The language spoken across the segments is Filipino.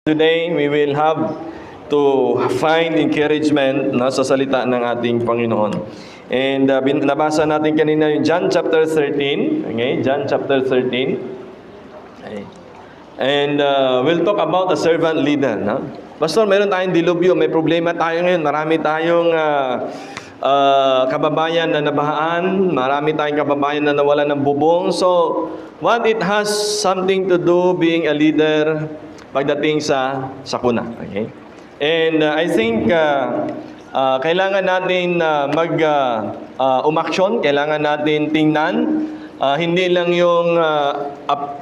Today, we will have to find encouragement sa salita ng ating Panginoon. And nabasa natin kanina yung John chapter 13. Okay? John chapter 13. Okay. And we'll talk about a servant leader. No? Pastor, meron tayong dilubyo. May problema tayo ngayon. Marami tayong kababayan na nabahaan. Marami tayong kababayan na nawalan ng bubong. So, what it has something to do being a leader pagdating sa sakuna. Okay? And I think kailangan natin umaksyon, kailangan natin tingnan hindi lang yung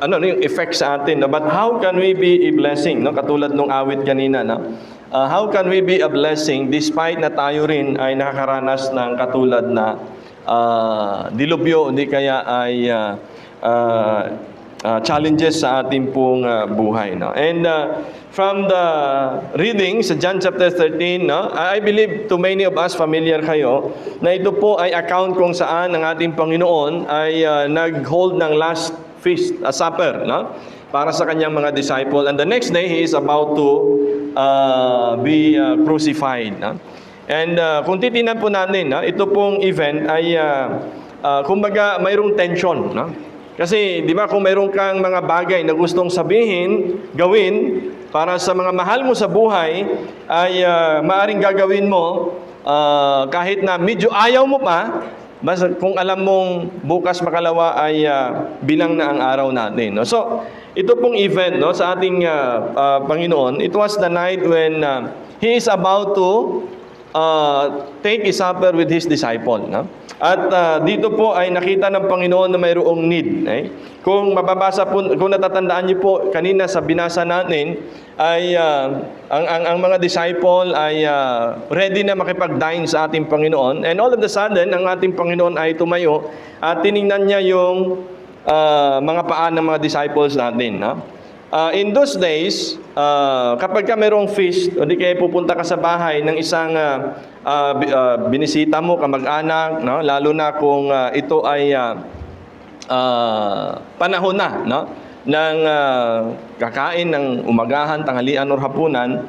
yung effect sa atin, no? But how can we be a blessing, no? Katulad nung awit kanina, no? How can we be a blessing despite na tayo rin ay nakakaranas ng katulad na dilubyo, hindi kaya ay challenges sa ating pong buhay, no? And from the reading sa John chapter 13, no, I believe to many of us familiar kayo na ito po ay account kung saan ang ating Panginoon ay nag-hold ng last feast, a supper, no, para sa kanyang mga disciple, and the next day he is about to be crucified, no? And kung titingnan po natin, no, ito pong event ay kumbaga mayroong tension, no? Kasi, di ba, kung mayroon kang mga bagay na gustong sabihin, gawin, para sa mga mahal mo sa buhay, ay maaring gagawin mo, kahit na medyo ayaw mo pa, basta kung alam mong bukas makalawa ay bilang na ang araw natin. No? So, ito pong event, no, sa ating Panginoon, it was the night when He is about to take a supper with His disciple. No? At dito po ay nakita ng Panginoon na mayroong need. Eh? Kung mababasa po, kung natatandaan niyo po kanina sa binasa natin, ay ang mga disciple ay ready na makipag-dine sa ating Panginoon. And all of a sudden, ang ating Panginoon ay tumayo at tiningnan niya yung mga paa ng mga disciples natin. No? In those days, kapag ka mayroong feast, o di kayo pupunta ka sa bahay ng isang binisita mo, kamag-anak, no? Lalo na kung ito ay panahon na, no? Ng kakain ng umagahan, tanghalian, or hapunan,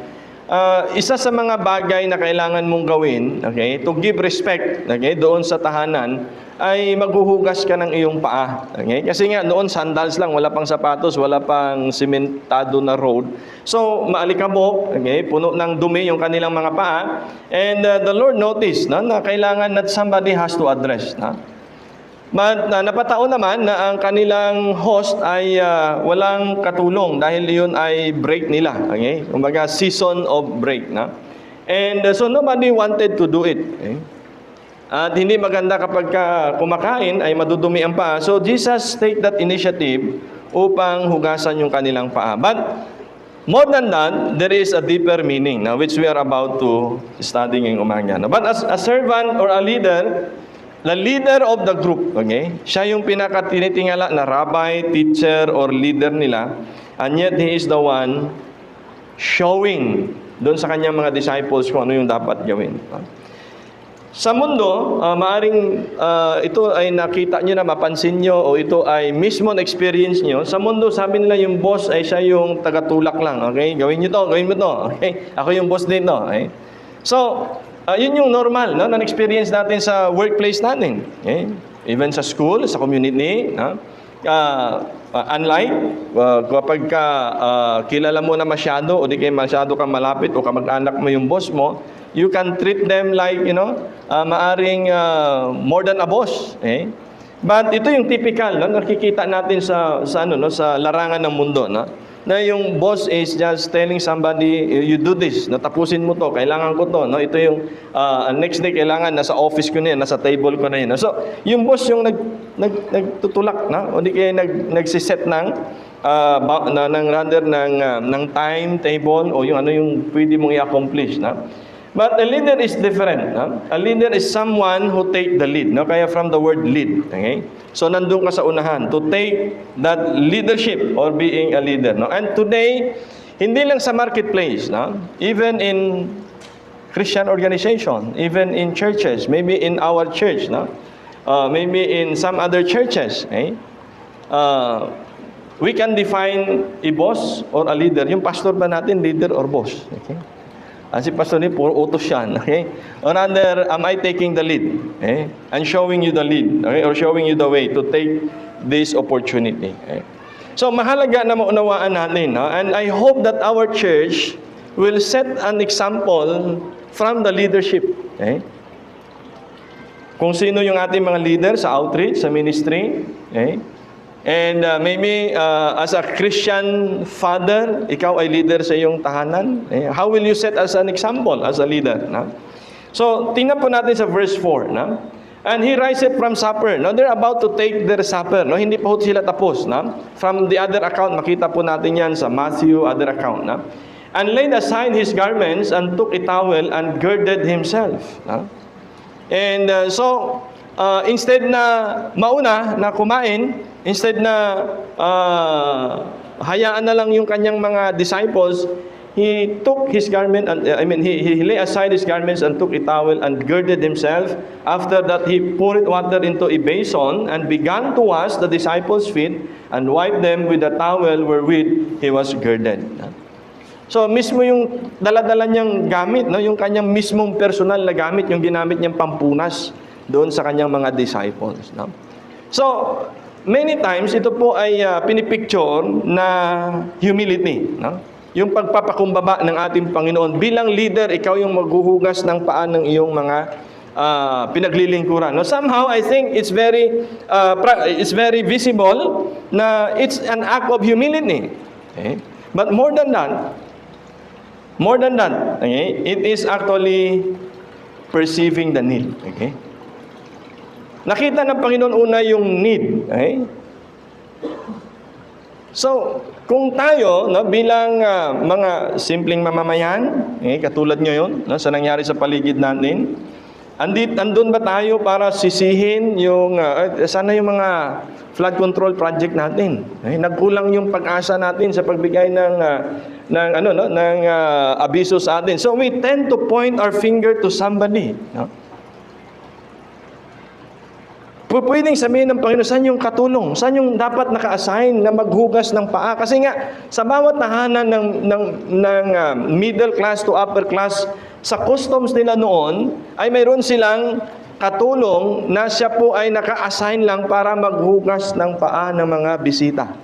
isa sa mga bagay na kailangan mong gawin, okay, to give respect, okay, doon sa tahanan, ay maghuhugas ka ng iyong paa. Okay? Kasi nga noon sandals lang, wala pang sapatos, wala pang simentado na road. So maalikabok, okay, puno ng dumi yung kanilang mga paa. And the Lord noticed na kailangan that somebody has to address. But napataon naman na ang kanilang host ay walang katulong dahil yun ay break nila. Okay? Kumbaga season of break. And so nobody wanted to do it. Okay? At hindi maganda kapag kumakain ay madudumi ang paa. So Jesus take that initiative upang hugasan yung kanilang paa. But more than that, there is a deeper meaning, which we are about to study ngayong umaga. But as a servant or a leader, the leader of the group, okay, siya yung pinaka-tinitingala na rabbi, teacher, or leader nila, and yet he is the one showing doon sa kanyang mga disciples kung ano yung dapat gawin. Sa mundo, maaring ito ay nakita nyo na, mapansin nyo, o ito ay mismo experience nyo. Sa mundo, sabi nila yung boss ay siya yung tagatulak lang. Okay? Gawin nyo to, gawin mo to. Okay? Ako yung boss din to. Okay? So, yun yung normal, no? Na-experience natin sa workplace natin. Okay? Even sa school, sa community. No? Unlike, kapag kilala mo na masyado, o di kayo masyado kang malapit, o kamag-anak mo yung boss mo, you can treat them like, maaring more than a boss. Eh? But ito yung typical, no? Nakikita natin sa larangan ng mundo, no? Na yung boss is just telling somebody, you do this, natapusin mo to, kailangan ko to. No? Ito yung next day, kailangan, nasa office ko na yan, nasa table ko na yan. So, yung boss yung nagtutulak, no? O di kaya nagsiset ng timetable, o yung yung pwede mong i-accomplish. No? But a leader is different. No? A leader is someone who take the lead. No? Kaya from the word lead. Okay? So nandun ka sa unahan to take that leadership or being a leader. No? And today, hindi lang sa marketplace, no? Even in Christian organization, even in churches, maybe in our church, no? Maybe in some other churches. Okay? we can define a boss or a leader. Yung pastor ba natin, leader or boss? Okay? Si pastor ni puro utos yan. Okay? Or rather, am I taking the lead? Okay? And showing you the lead. Okay? Or showing you the way to take this opportunity. Okay? So, mahalaga na maunawaan natin. No? And I hope that our church will set an example from the leadership. Okay? Kung sino yung ating mga leader sa outreach, sa ministry. Okay? And maybe as a Christian father, ikaw ay leader sa iyong tahanan. Okay? How will you set as an example as a leader? No? So, tingnan po natin sa verse 4. No? And he riseth from supper. No? They're about to take their supper. No? Hindi pa sila tapos. No? From the other account, makita po natin yan sa Matthew, other account. No? And laid aside his garments and took a towel and girded himself. No? And instead na mauna na kumain, instead na hayaan na lang yung kanyang mga disciples, he took his garment and he lay aside his garments and took a towel and girded himself. After that, he poured water into a basin and began to wash the disciples' feet and wiped them with the towel wherewith he was girded. So, mismo yung dala-dala niyang gamit, no? Yung kanyang mismong personal na gamit, yung ginamit niyang pampunas doon sa kanyang mga disciples. No? So, many times, ito po ay pinipicture na humility. No? Yung pagpapakumbaba ng ating Panginoon. Bilang leader, ikaw yung maghuhugas ng paa ng iyong mga pinaglilingkuran. No? Somehow, I think it's very visible na it's an act of humility. Okay? But more than that, okay, it is actually perceiving the need. Okay? Nakita ng Panginoon una yung need. Okay? So, kung tayo, no, bilang mga simpleng mamamayan, okay, katulad ngayon, no, sa nangyari sa paligid natin, andun ba tayo para sisihin yung, sana yung mga flood control project natin? Okay? Nagkulang yung pag-asa natin sa pagbigay ng abiso sa atin. So we tend to point our finger to somebody. No? Pwedeng sabihin ng Panginoon, saan yung katulong? Saan yung dapat naka-assign na maghugas ng paa? Kasi nga, sa bawat tahanan ng middle class to upper class, sa customs nila noon, ay mayroon silang katulong na siya po ay naka-assign lang para maghugas ng paa ng mga bisita.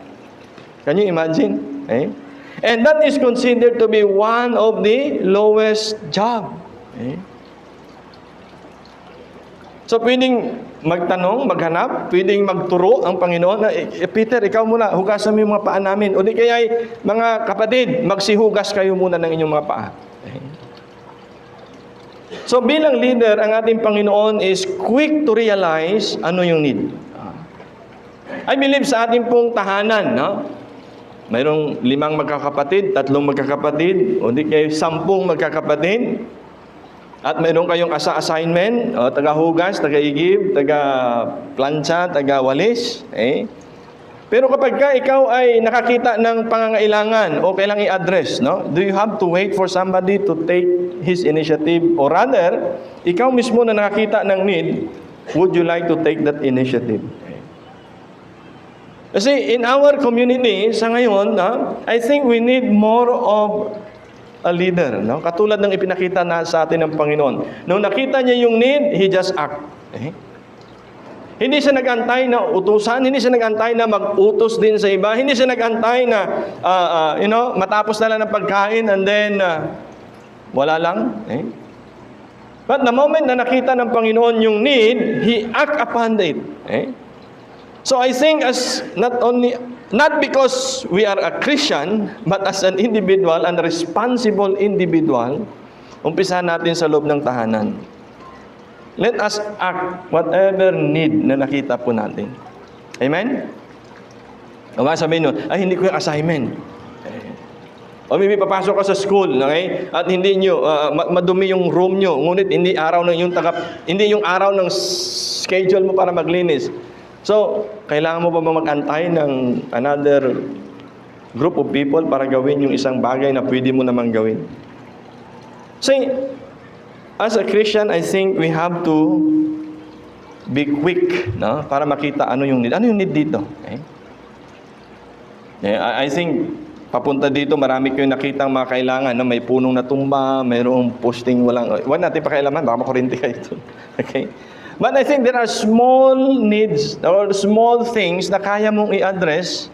Can you imagine? Okay? And that is considered to be one of the lowest job. Okay? So, pwedeng magtanong, maghanap, pwedeng magturo ang Panginoon na, Peter, ikaw muna, hugasan mo yung mga paa namin. O di kaya, mga kapatid, magsihugas kayo muna ng inyong mga paa. Okay? So, bilang leader, ang ating Panginoon is quick to realize ano yung need. I believe sa ating pong tahanan, no? Mayroong 5 magkakapatid, 3 magkakapatid, o di kayo 10 magkakapatid. At mayroon kayong assignment, taga-hugas, taga-igib, taga-plancha, taga-walis. Eh? Pero kapag ikaw ay nakakita ng pangangailangan o kailangang i-address, no? Do you have to wait for somebody to take his initiative? Or rather, ikaw mismo na nakakita ng need, would you like to take that initiative? Kasi in our community, sa ngayon, I think we need more of a leader. No? Katulad ng ipinakita na sa atin ng Panginoon. Nung nakita niya yung need, He just act. Eh? Hindi siya nag-antay na utusan, hindi siya nag-antay na mag-utos din sa iba, hindi siya nag-antay na, matapos na lang ng pagkain and then, wala lang. Eh? But the moment na nakita ng Panginoon yung need, He act upon it. Eh? So I think not because we are a Christian, but as an individual, and responsible individual, umpisahan natin sa loob ng tahanan. Let us act whatever need na nakita po natin. Amen? O ba sabihin nyo, ay hindi ko yung assignment. O may papasok ka sa school, okay? At hindi nyo, madumi yung room nyo, ngunit hindi yung araw ng schedule mo para maglinis. So, kailangan mo ba mag-antay ng another group of people para gawin yung isang bagay na pwede mo namang gawin? See, as a Christian, I think we have to be quick, no? Para makita ano yung need. Ano yung need dito? Okay? I think, papunta dito, marami kayong nakitang mga kailangan. No? May punong natumba, mayroong posting walang... Huwag natin pakialaman, baka makurinti kayo ito. Okay? But I think there are small needs or small things na kaya mong i-address,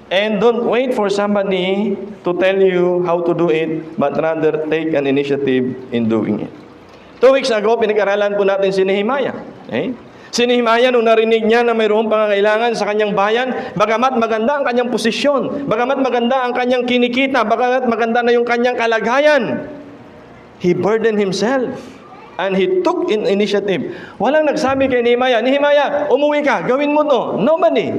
and don't wait for somebody to tell you how to do it, but rather take an initiative in doing it. 2 weeks ago, pinag-aralan po natin si Nehemiah. Okay? Si Nehemiah, nung narinig niya na mayroong pangangailangan sa kanyang bayan, bagamat maganda ang kanyang posisyon, bagamat maganda ang kanyang kinikita, bagamat maganda na yung kanyang kalagayan, he burdened himself and he took in initiative. Walang nagsabi kay Nehemiah, Nehemiah, umuwi ka, gawin mo to. Nobody.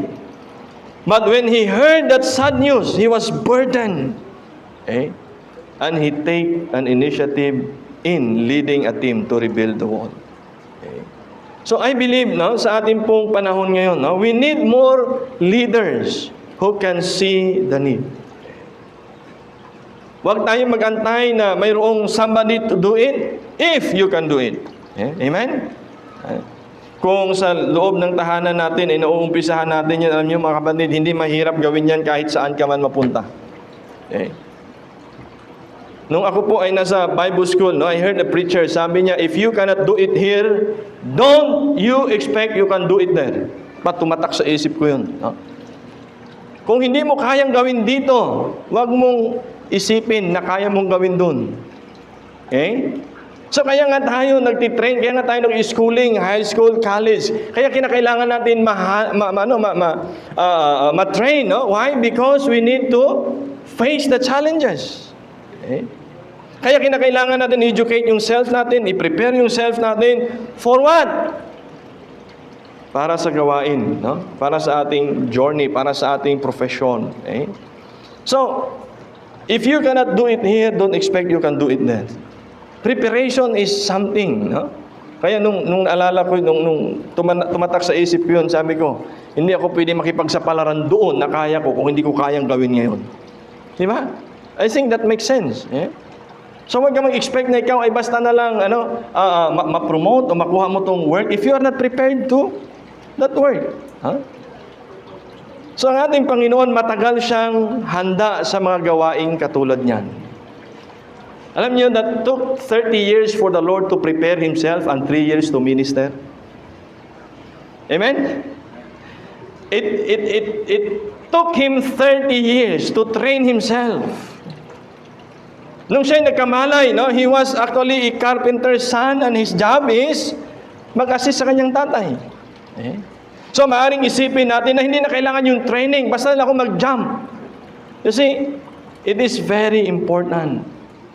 But when he heard that sad news, he was burdened. Okay? And he take an initiative in leading a team to rebuild the wall. Okay? So I believe, no, sa ating pong panahon ngayon, no, we need more leaders who can see the need. Huwag tayong mag-antay na mayroong somebody to do it if you can do it. Okay? Amen? Kung sa loob ng tahanan natin, inuumpisahan natin yan, alam niyo mga kapatid, hindi mahirap gawin yan kahit saan ka man mapunta. Okay? Nung ako po ay nasa Bible school, no, I heard a preacher, sabi niya, if you cannot do it here, don't you expect you can do it there. Tumatak sa isip ko yun. No? Kung hindi mo kayang gawin dito, wag mong isipin na kaya mong gawin dun. Okay? So kaya nga tayo nagtitrain, kaya nga tayo nag-schooling, high school, college. Kaya kinakailangan natin ma-train. No? Why? Because we need to face the challenges. Okay? Kaya kinakailangan natin educate yung self natin, i-prepare yung self natin for what? Para sa gawain, no? Para sa ating journey, para sa ating profession. Okay? So, if you cannot do it here, don't expect you can do it there. Preparation is something, no? Kaya nung alala ko, nung tumatak sa isip ko yun, sabi ko, hindi ako pwede makipagsapalaran doon na kaya ko kung hindi ko kayang gawin ngayon. Di ba? I think that makes sense. Yeah? So huwag ka mag-expect na ikaw ay basta na lang ma-promote o makuha mo tong work if you are not prepared to that work. Huh? So ang ating Panginoon, matagal siyang handa sa mga gawaing katulad niyan. Alam niyo that took 30 years for the Lord to prepare Himself and 3 years to minister. Amen? It took Him 30 years to train Himself. Nung siya'y nagkamalay, no, he was actually a carpenter's son and his job is mag-assist sa kanyang tatay. Okay? So, maaaring isipin natin na hindi na kailangan yung training, basta lang ako mag-jump. You see, it is very important.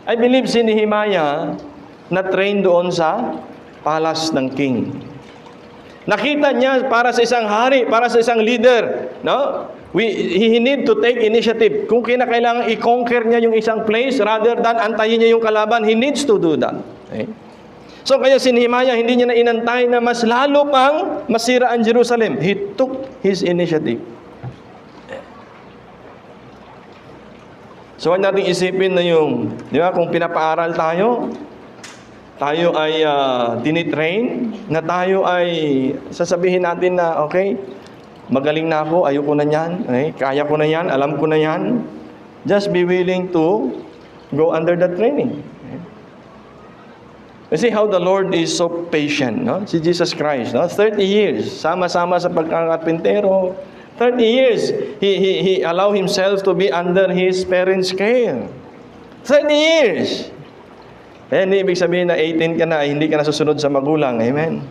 I believe si Nehemiah na-train doon sa palace ng king. Nakita niya para sa isang hari, para sa isang leader, no? He need to take initiative. Kung kinakailangan i-conquer niya yung isang place rather than antayin niya yung kalaban, he needs to do that. Okay? So kaya si Nehemiah, hindi niya na inantay na mas lalo pang masira ang Jerusalem. He took his initiative. So huwag natin isipin na yung, di ba, kung pinapaaral tayo ay tinitrain, na tayo ay sasabihin natin na, okay, magaling na ako, ayoko na yan, okay? Kaya ko na yan, alam ko na yan. Just be willing to go under that training. Okay? You see how the Lord is so patient, no? Si Jesus Christ, no? 30 years, sama-sama sa pagkakapintero. 30 years, he allowed himself to be under his parents' care. 30 years. Eh, hindi ibig sabihin na 18 ka na, hindi ka na susunod sa magulang. Amen?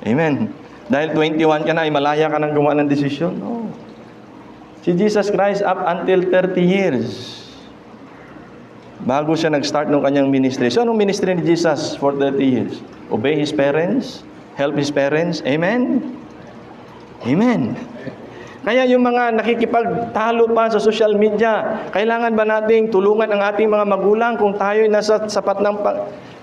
Amen. Dahil 21 ka na, ay malaya ka nang gumawa ng desisyon. No. Si Jesus Christ up until 30 years. Bago siya nag-start ng kanyang ministry. So, anong ministry ni Jesus for 30 years? Obey His parents, help His parents. Amen? Amen. Kaya yung mga nakikipagtalo pa sa social media, kailangan ba nating tulungan ang ating mga magulang kung tayo'y nasa sapat ng...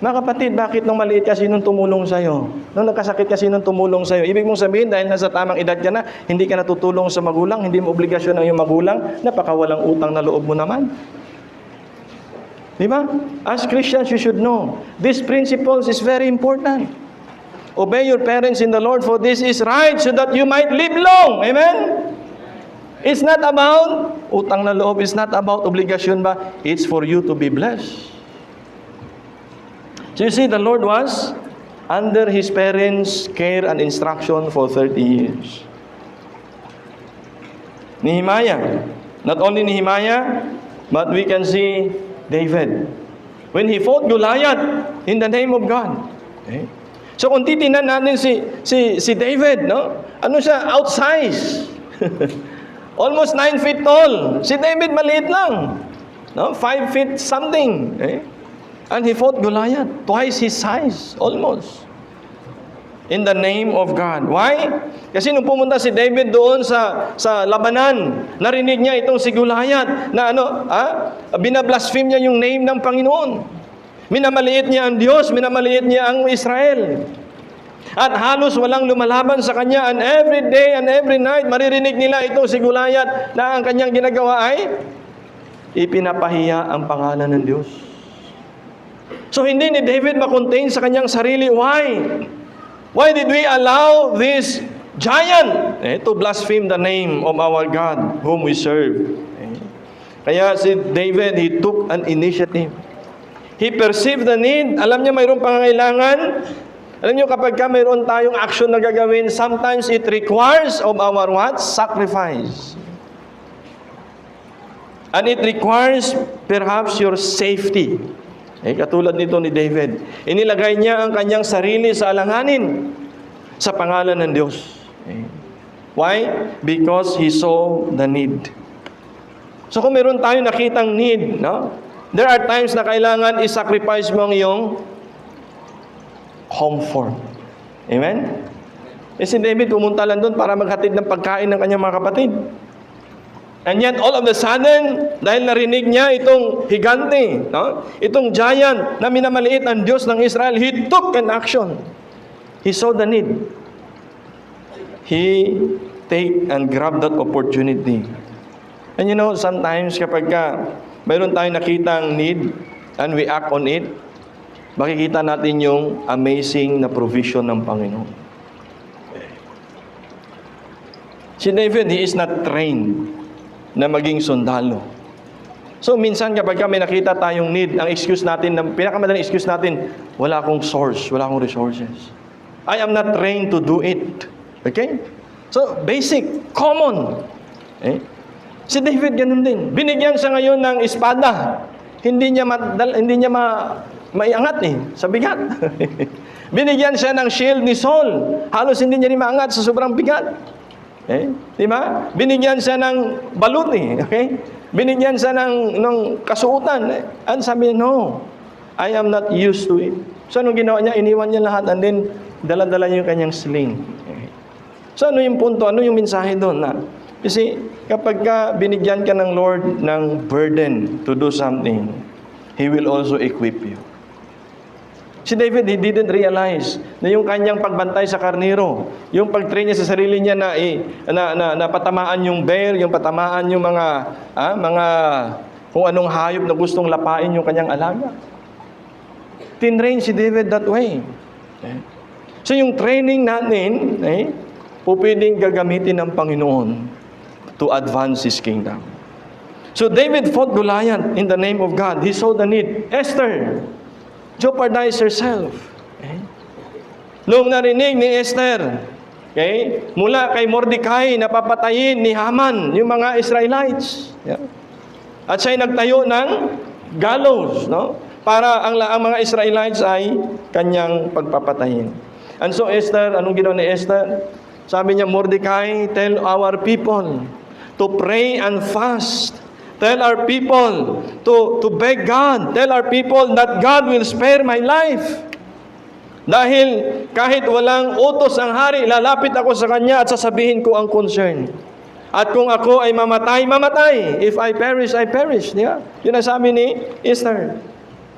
Mga kapatid, bakit nung maliit ka, sinong tumulong sa'yo? Nung nagkasakit ka, sinong tumulong sa'yo? Ibig mong sabihin, dahil nasa tamang edad ka na, hindi ka natutulong sa magulang, hindi mo obligasyon ng iyong magulang, napakawalang utang na loob mo naman. Di ba? As Christians, you should know, these principles is very important. Obey your parents in the Lord, for this is right, so that you might live long. Amen? It's not about utang na loob. It's not about obligasyon ba? It's for you to be blessed. So you see, the Lord was under His parents' care and instruction for 30 years. Nehemiah. Not only Nehemiah, but we can see David. When he fought Goliath in the name of God. Okay? So kung titinan natin si David, no? Ano siya? Outsize. Almost 9 feet tall. Si David maliit lang. No? 5 feet something. Okay? And he fought Goliath. Twice his size. Almost. In the name of God. Why? Kasi nung pumunta si David doon sa labanan, narinig niya itong si Goliath na binablaspheme niya yung name ng Panginoon. Minamaliit niya ang Diyos, minamaliit niya ang Israel. At halos walang lumalaban sa kanya, and every day and every night maririnig nila itong si Goliath na ang kanyang ginagawa ay ipinapahiya ang pangalan ng Diyos. So hindi ni David makontain sa kanyang sarili. Why? Why did we allow this giant to blaspheme the name of our God whom we serve? Kaya si David, he took an initiative. He perceived the need. Alam niya mayroong pangangailangan. Alam niyo, kapag mayroon tayong action na gagawin, sometimes it requires of our what? Sacrifice. And it requires perhaps your safety. Katulad nito ni David. Inilagay niya ang kanyang sarili sa alanganin sa pangalan ng Diyos. Why? Because he saw the need. So kung meron tayong nakitang need, no? There are times na kailangan i-sacrifice mo ang iyong comfort. Amen? Si David pumunta lang doon para maghatid ng pagkain ng kanyang mga kapatid. And yet, all of a sudden, dahil narinig niya itong higante, no? Itong giant na minamaliit ng Diyos ng Israel, he took an action. He saw the need. He take and grab that opportunity. And you know, sometimes kapag mayroon tayong nakitang need and we act on it, makikita natin yung amazing na provision ng Panginoon. Si David, he is not trained na maging sundalo. So minsan kapag may nakita tayong need, ang excuse natin, pinakamadaling excuse natin, wala akong source, wala akong resources. I am not trained to do it. Okay? So basic, common. Si David ganun din. Binigyan siya ngayon ng espada. Hindi niya maiangat sa bigat. Binigyan siya ng shield ni Saul. Halos hindi niya maangat sa sobrang bigat. Di ba? Binigyan siya ng balut okay? Binigyan siya ng kasuotan. At sabi niya, no, I am not used to it. So anong ginawa niya? Iniwan niya lahat and then dala-dala niya yung kanyang sling. So ano yung punto? Ano yung mensahe doon? Kasi kapag binigyan ka ng Lord ng burden to do something, He will also equip you. Si David, he didn't realize na yung kanyang pagbantay sa karnero, yung pag-train niya sa sarili niya na patamaan yung bear, yung patamaan yung mga kung anong hayop na gustong lapain yung kanyang alaga. Tinrain si David that way. So yung training natin, pwedeng gagamitin ng Panginoon to advance His kingdom. So David fought Goliath in the name of God. He saw the need. Esther jeopardized herself. Nung narinig ni Esther, mula kay Mordecai na papatayin ni Haman yung mga Israelites. At siya'y nagtayo ng gallows, no? Para ang mga Israelites ay kanyang pagpapatayin. And so Esther, anong ginawa ni Esther? Sabi niya, Mordecai, tell our people to pray and fast. Tell our people to beg God. Tell our people that God will spare my life. Dahil kahit walang utos ang hari, lalapit ako sa kanya at sasabihin ko ang concern. At kung ako ay mamatay, mamatay. If I perish, I perish. Yeah? Yun ang sabi ni Esther.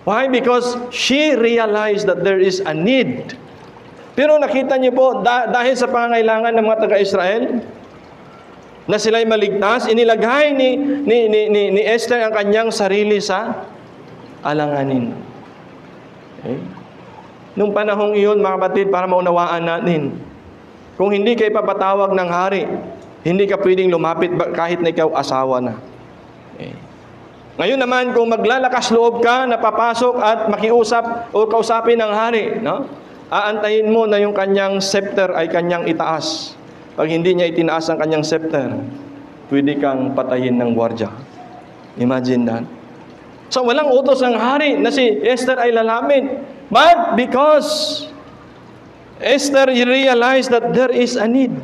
Why? Because she realized that there is a need. Pero nakita niyo po, dahil sa pangangailangan ng mga taga-Israel, na sila'y maligtas, inilagay ni Esther ang kanyang sarili sa alanganin. Nung panahong iyon, mga kapatid, para maunawaan natin, kung hindi kayo papatawag ng hari, Hindi ka pwedeng lumapit kahit na ikaw asawa na. Okay. Ngayon naman, kung maglalakas loob ka na papasok at makiusap o kausapin ng hari, no? Aantayin mo na yung kanyang scepter ay kanyang itaas. Pag hindi niya itinaas ang kanyang scepter, pwede kang patayin ng gwardya. Imagine that. So walang utos ang hari na si Esther ay lalapit. But because Esther realized that there is a need.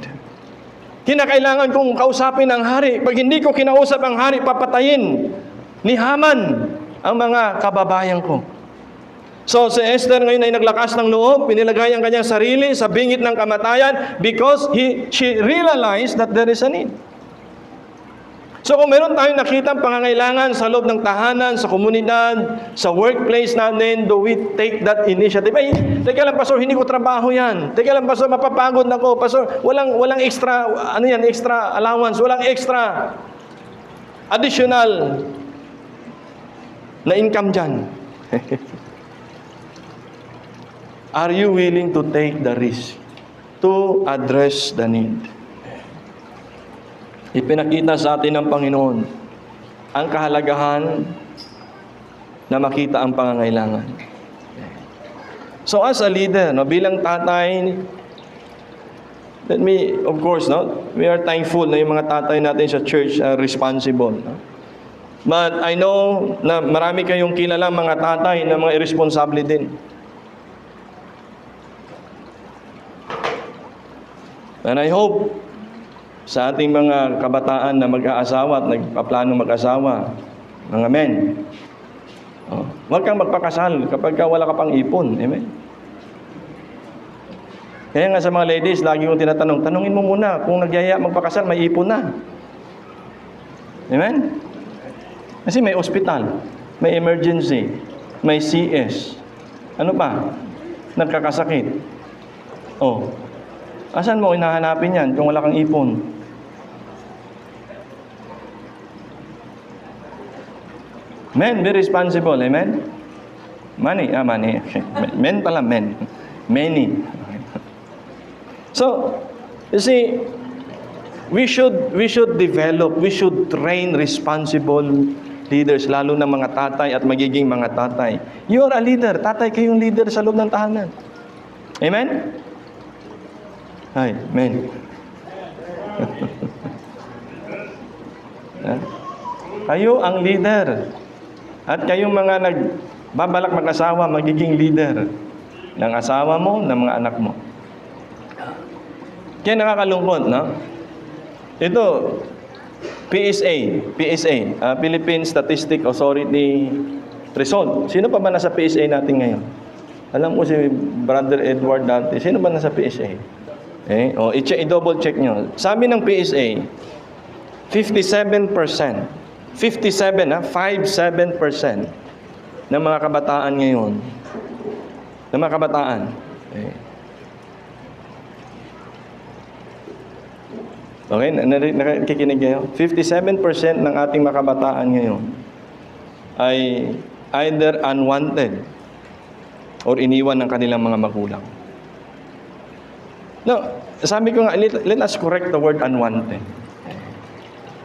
Kinakailangan kong kausapin ang hari. Pag hindi ko kinausap ang hari, papatayin ni Haman ang mga kababayan ko. So si Esther ngayon ay naglakas ng loob, pinilagay ang kanyang sarili sa bingit ng kamatayan because she realized that there is a need. So kung meron tayong nakitang pangangailangan sa loob ng tahanan, sa komunidad, sa workplace natin, do we take that initiative? Ay, teka lang pastor, hindi ko trabaho yan. Teka lang pastor, mapapagod na ko. Pastor, walang extra, extra allowance, walang extra additional na income dyan. Are you willing to take the risk to address the need? Ipinakita sa atin ng Panginoon ang kahalagahan na makita ang pangangailangan. So as a leader, bilang tatay, of course, we are thankful na yung mga tatay natin sa church are responsible. But I know na marami kayong kilalang mga tatay na mga irresponsible din. And I hope sa ating mga kabataan na mag-aasawa at nagpaplano mag-asawa, mga men, huwag kang magpakasal kapag wala ka pang ipon. Amen? Kaya nga sa mga ladies, lagi kong tinatanong, tanungin mo muna kung nagyaya magpakasal, may ipon na. Amen? Kasi may ospital, may emergency, may CS. Ano pa? Nagkakasakit. Asan mo hinahanapin yan kung wala kang ipon? Men, be responsible. Amen? Money. Okay. Men pala, men. Many. So, you see, we should develop, we should train responsible leaders, lalo na mga tatay at magiging mga tatay. You are a leader. Tatay kayong leader sa loob ng tahanan. Amen? Ay, men. Kayo ang leader. At kayong mga nagbabalak mag-asawa, magiging leader ng asawa mo, ng mga anak mo. Kaya nakakalungkot, no? Ito, PSA, Philippine Statistic Authority result. Sino pa ba nasa PSA natin ngayon? Alam ko si Brother Edward dati. Sino ba nasa PSA? I-double check nyo. Sabi ng PSA, 57% ng mga kabataan ngayon. Ng mga kabataan. Okay, nakikinig kayo? 57% ng ating mga kabataan ngayon ay either unwanted or iniwan ng kanilang mga magulang. No, sabi ko nga, let us correct the word unwanted.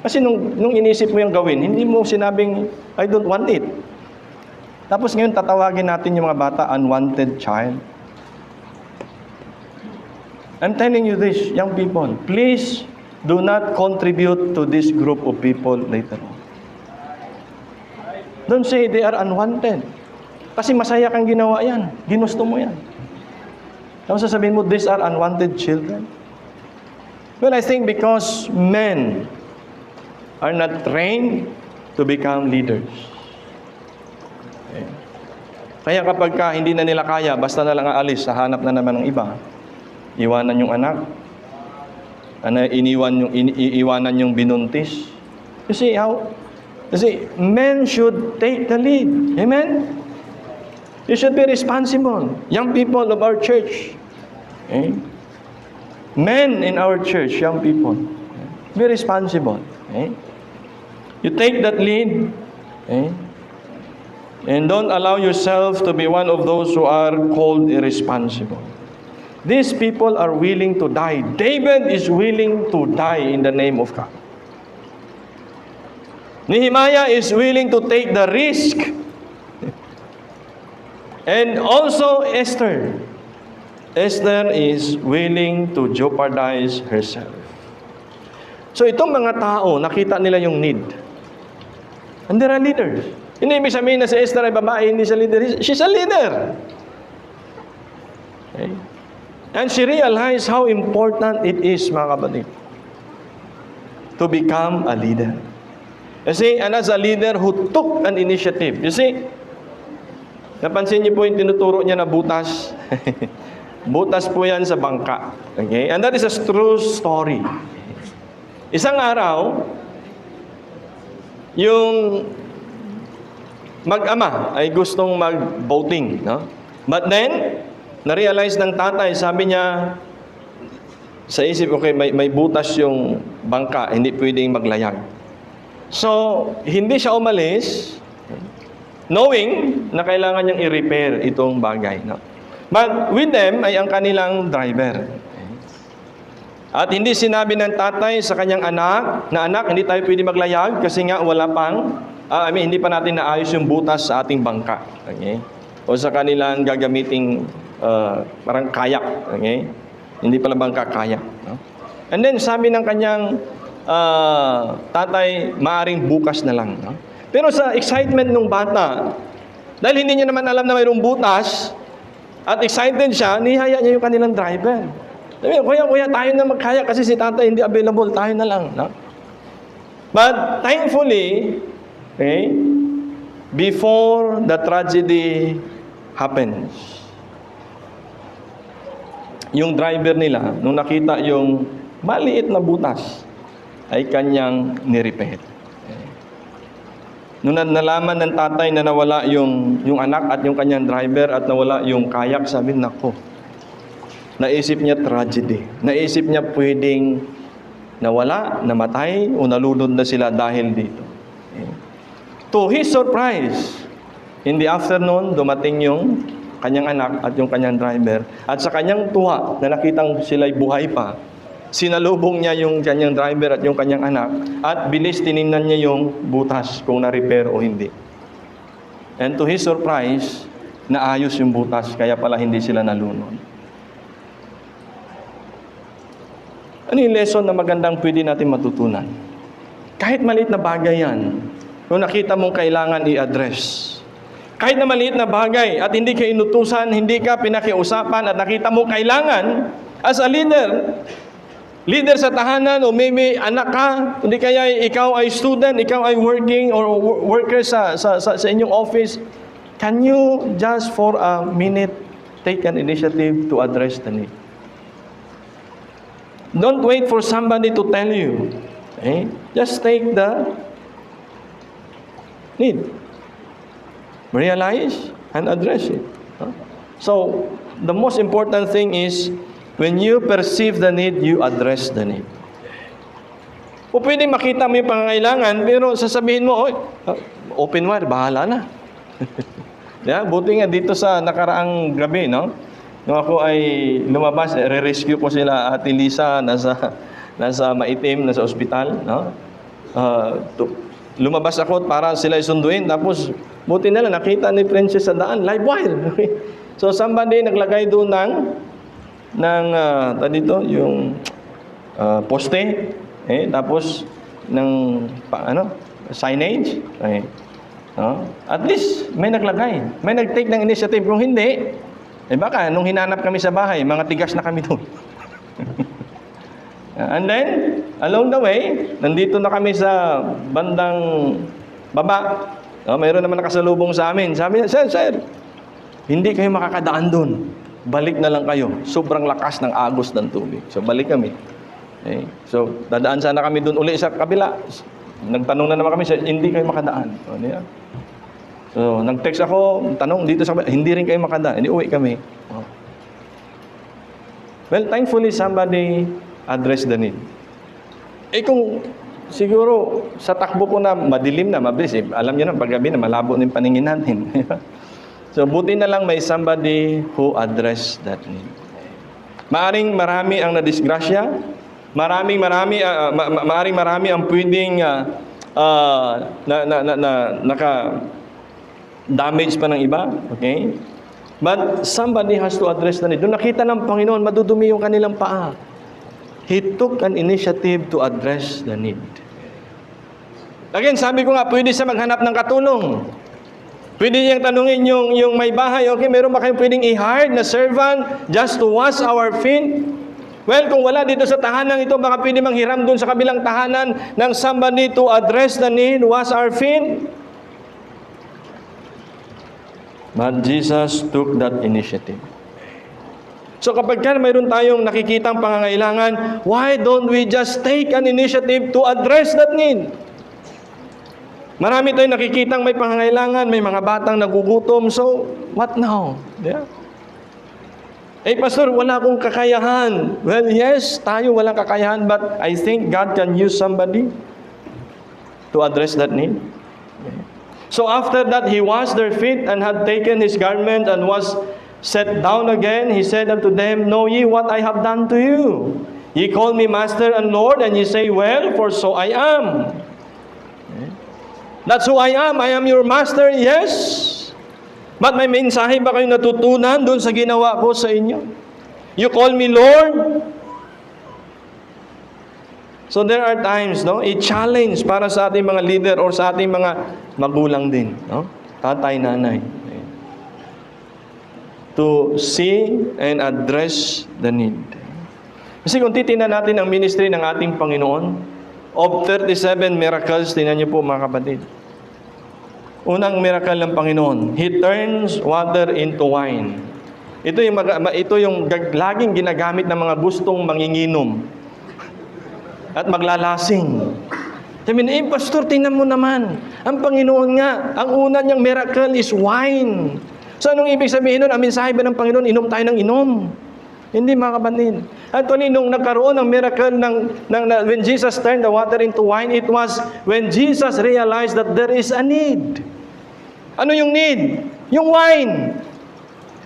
Kasi nung inisip mo yung gawin, hindi mo sinabing, I don't want it. Tapos ngayon, tatawagin natin yung mga bata, unwanted child. I'm telling you this, young people, please do not contribute to this group of people later on. Don't say they are unwanted. Kasi masaya kang ginawa yan. Ginusto mo yan. Tapos sasabihin mo, these are unwanted children. Well, I think because men are not trained to become leaders. Okay. Kaya kapag hindi na nila kaya, basta na lang aalis, hanap na naman ng iba. Iwanan yung anak. Iiwanan yung binuntis. You see, men should take the lead. Amen? You should be responsible. Young people of our church. Okay? Men in our church, young people. Be responsible. Okay? You take that lead. Okay? And don't allow yourself to be one of those who are called irresponsible. These people are willing to die. David is willing to die in the name of God. Nehemiah is willing to take the risk. And also Esther. Esther is willing to jeopardize herself. So itong mga tao, nakita nila yung need. And they're a leader. Hindi ibig sabihin na si Esther ay babae, hindi siya leader. She's a leader. Okay? And she realized how important it is, mga kapatid, to become a leader. You see, and as a leader who took an initiative. You see, napansin niyo po yung tinuturo niya na butas. Butas po yan sa bangka. Okay? And that is a true story. Isang araw, yung mag-ama ay gustong mag-boating. No? But then, na-realize ng tatay, sabi niya, sa isip, okay, may butas yung bangka, hindi pwedeng maglayag. So, hindi siya umalis, knowing na kailangan niyang i-repair itong bagay. No? But with them ay ang kanilang driver. At hindi sinabi ng tatay sa kanyang anak, na anak, hindi tayo pwede maglayag kasi nga wala pang, hindi pa natin naayos yung butas sa ating bangka. Okay? O sa kanilang gagamiting parang kayak. Okay? Hindi pala bangka, kayak. No? And then sabi ng kanyang tatay, maaring bukas na lang. No? Pero sa excitement ng bata, dahil hindi niya naman alam na mayroong butas, at excited siya, nihaya niya yung kanilang driver. Sabi, kuya, tayo na magkaya kasi si tatay hindi available, tayo na lang. No? But thankfully, okay, before the tragedy happens, yung driver nila, nung nakita yung maliit na butas, ay kanyang nirepair. Nung nalaman ng tatay na nawala yung anak at yung kanyang driver at nawala yung kayak, sabi, nako, naisip niya tragedy. Naisip niya pwedeng nawala, namatay, o nalunod na sila dahil dito. Okay. To his surprise, in the afternoon, dumating yung kanyang anak at yung kanyang driver. At sa kanyang tuwa na nakitang sila'y buhay pa, sinalubong niya yung kanyang driver at yung kanyang anak at bilis tiningnan niya yung butas kung na-repair o hindi. And to his surprise, naayos yung butas, kaya pala hindi sila nalunod. Ano yung lesson na magandang pwede natin matutunan? Kahit maliit na bagay yan, kung nakita mong kailangan i-address. Kahit na maliit na bagay at hindi ka inutusan, hindi ka pinakiusapan at nakita mo kailangan as a leader sa tahanan o maybe anak ka, hindi kaya ikaw ay student, ikaw ay working or worker sa inyong office, can you just for a minute take an initiative to address the need? Don't wait for somebody to tell you. Okay? Just take the need. Realize and address it. So, the most important thing is when you perceive the need, you address the need. O pwedeng makita mo yung pangangailangan, pero sasabihin mo, open wire, bahala na. Yeah, buti nga dito sa nakaraang gabi, no? Nung ako ay lumabas, re-rescue ko sila, Ate Lisa, nasa Maitim, nasa ospital, no? Lumabas ako para sila isunduin, tapos buti na lang, nakita ni Princess sa daan, live wire. So somebody naglagay doon dito yung poste, tapos ng signage, no? At least may naglagay, may nag-take ng initiative. Kung hindi, baka nung hinanap kami sa bahay, mga tigas na kami doon. And then along the way, nandito na kami sa bandang baba, mayroon naman nakasalubong sa amin. Sabi niya, sir, hindi kayo makakadaan doon. Balik na lang kayo. Sobrang lakas ng agos ng tubig. So, balik kami. Okay. So, dadaan sana kami doon uli sa kabila. Nagtanong na naman kami, hindi kayo makadaan. So, nag-text ako, tanong dito sa kabila, hindi rin kayo makadaan. Hindi, uwi kami. Well, thankfully, somebody addressed the need. Kung siguro, sa takbo ko na madilim na, mabilis. Alam niyo na, paggabi na, malabo ng paningin natin. So, buti na lang may somebody who addressed that need. Maaring marami ang nadisgrasya, maaring marami ang pwedeng naka-damage pa ng iba, okay? But somebody has to address the need. Doon nakita ng Panginoon, madudumi yung kanilang paa. He took an initiative to address the need. Again, sabi ko nga, pwede siya maghanap ng katulong. Pwede niyang tanungin yung may bahay, okay, meron ba kayong pwedeng i-hire na servant just to wash our feet? Well, kung wala dito sa tahanan ito, baka pwede manghiram doon sa kabilang tahanan ng somebody to address the need, wash our feet. But Jesus took that initiative. So kapag mayroon tayong nakikitang pangangailangan, why don't we just take an initiative to address that need? Marami tayong nakikitang may pangangailangan, may mga batang nagugutom, so what now? Yeah. Pastor, wala akong kakayahan. Well, yes, tayo walang kakayahan, but I think God can use somebody to address that need. Okay. So after that, he washed their feet and had taken his garment and was set down again. He said unto them, Know ye what I have done to you? Ye call me Master and Lord, and ye say, Well, for so I am. Okay. That's who I am. I am your Master, yes. But may mensahe ba kayong natutunan doon sa ginawa ko sa inyo? You call me Lord? So there are times, no, i-challenge para sa ating mga leader or sa ating mga magulang din, no? Tatay, nanay. To see and address the need. Kasi kung titingnan natin ang ministry ng ating Panginoon, of 37 miracles, tingnan niyo po mga kapatid. Unang miracle ng Panginoon, He turns water into wine. Ito yung laging ginagamit ng mga gustong manginginom at maglalasing. Sabi na, Pastor, tingnan mo naman. Ang Panginoon nga, ang una niyang miracle is wine. So, anong ibig sabihin nun? Ang mensahe ba ng Panginoon, inom tayo ng inom? Hindi, mga kapatid. Actually, nung nagkaroon ng miracle when Jesus turned the water into wine, it was when Jesus realized that there is a need. Ano yung need? Yung wine.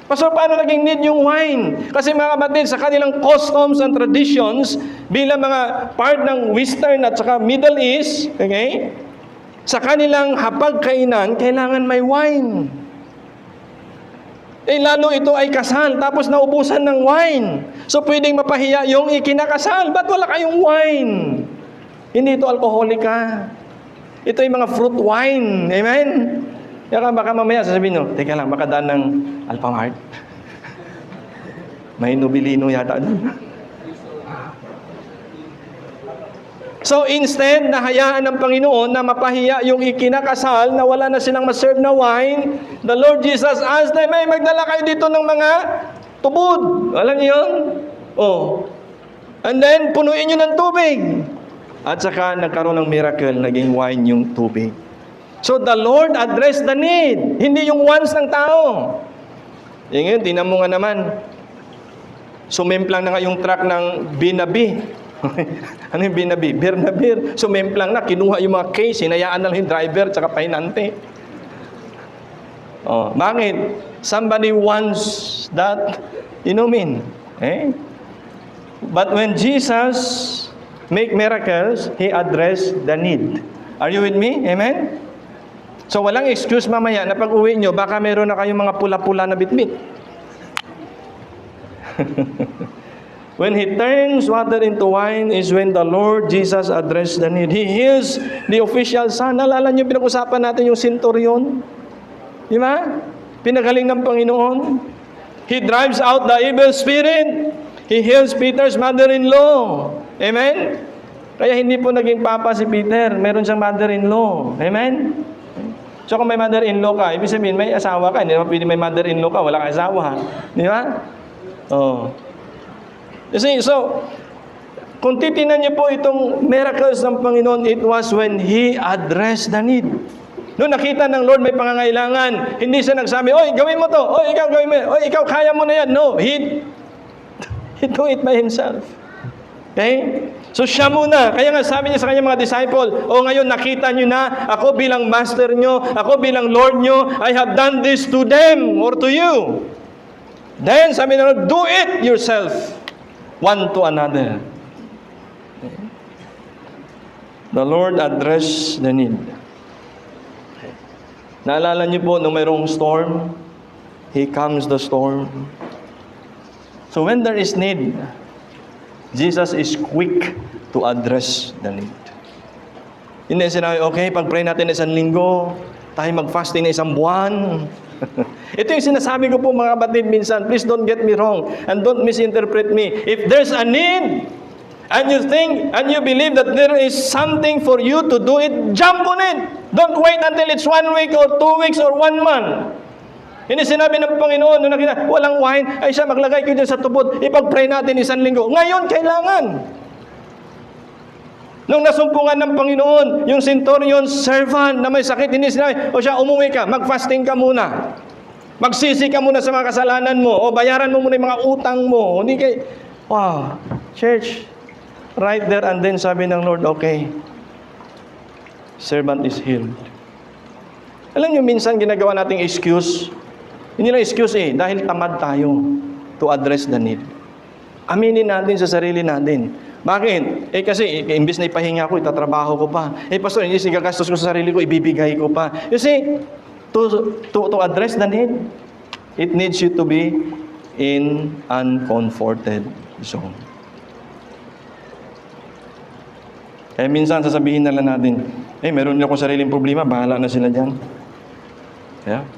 Pastor, paano naging need yung wine? Kasi mga kapatid, sa kanilang customs and traditions, bilang mga part ng Western at saka Middle East, okay? Sa kanilang hapagkainan, kailangan may wine. Lalo ito ay kasal, tapos naubusan ng wine. So, pwedeng mapahiya yung ikinakasal. Ba't wala kayong wine? Hindi ito alkoholika. Ito yung mga fruit wine. Amen? Kaya baka mamaya sasabihin nyo, teka lang, makadaan ng Alphamart. May Nobilino yata doon. So instead, nahayaan ng Panginoon na mapahiya yung ikinakasal na wala na silang maserve na wine, the Lord Jesus asked them, may magdala kayo dito ng mga tubod. Alam niyo yun? Oh. And then, punuin nyo ng tubig. At saka nagkaroon ng miracle, naging wine yung tubig. So the Lord addressed the need, hindi yung wants ng tao. Ngayon, tinan mo nga naman, sumemplang na nga yung truck ng Binabi. Ano yung Binabi? Beer na beer. Sumemplang na, kinuha yung mga case, hinayaan na lang yung driver tsaka pahinante. Oh, bakit? Somebody wants that inumin. But when Jesus make miracles, He addressed the need. Are you with me? Amen? So, walang excuse mamaya na pag-uwi nyo, baka meron na kayong mga pula-pula na bitbit. When He turns water into wine is when the Lord Jesus addressed the need. He heals the official son. Nalala nyo, pinag-usapan natin yung centurion. Di ba? Pinagaling ng Panginoon. He drives out the evil spirit. He heals Peter's mother-in-law. Amen? Kaya hindi po naging papa si Peter. Meron siyang mother-in-law. Amen? So kung may mother-in-law ka, ibig sabihin may asawa ka. Hindi naman pwede may mother-in-law ka, wala kang asawa. Di ba? Oh. So, kung titinan niyo po itong miracles ng Panginoon, it was when He addressed the need. Noong nakita ng Lord may pangangailangan, hindi siya nagsabi, oy, gawin mo to. Oy, ikaw gawin mo. Oy, ikaw kaya mo na yan. No, He do it by Himself. Okay? So siya muna. Kaya nga sabi niya sa kanyang mga disciple, ngayon nakita niyo na, ako bilang master niyo, ako bilang Lord niyo, I have done this to them or to you. Then sabi ng Lord, do it yourself. one to another. The Lord address the need. Naalala niyo po, nung mayroong storm, He calms the storm. So when there is need, Jesus is quick to address the need. Hindi sinabi, okay, pag-pray natin isang linggo, tayo mag-fasting na isang buwan. Ito yung sinasabi ko po mga kapatid minsan, please don't get me wrong and don't misinterpret me. If there's a need, and you think, and you believe that there is something for you to do it, jump on it. Don't wait until it's 1 week or 2 weeks or 1 month. Hindi sinabi ng Panginoon, nung nakita, walang wine, ay siya, maglagay ko dyan sa tubod, ipag-pray natin isang linggo. Ngayon, kailangan. Nung nasumpungan ng Panginoon, yung centurion servant na may sakit, hindi sinabi, o siya, umuwi ka, mag-fasting ka muna. Magsisi ka muna sa mga kasalanan mo, o bayaran mo muna yung mga utang mo. Hindi kay, wow, church, right there and then sabi ng Lord, okay, servant is healed. Alam niyo, minsan ginagawa nating excuse. Hindi lang excuse dahil tamad tayo to address the need. Aminin natin sa sarili natin. Bakit? Kasi, imbis na ipahinga ko, itatrabaho ko pa. Pastor, hindi gagastos ko sa sarili ko, ibibigay ko pa. You see, to address the need, it needs you to be in uncomforted zone. Kaya minsan sasabihin na lang natin, meron niyo akong sariling problema, bahala na sila dyan. Yeah?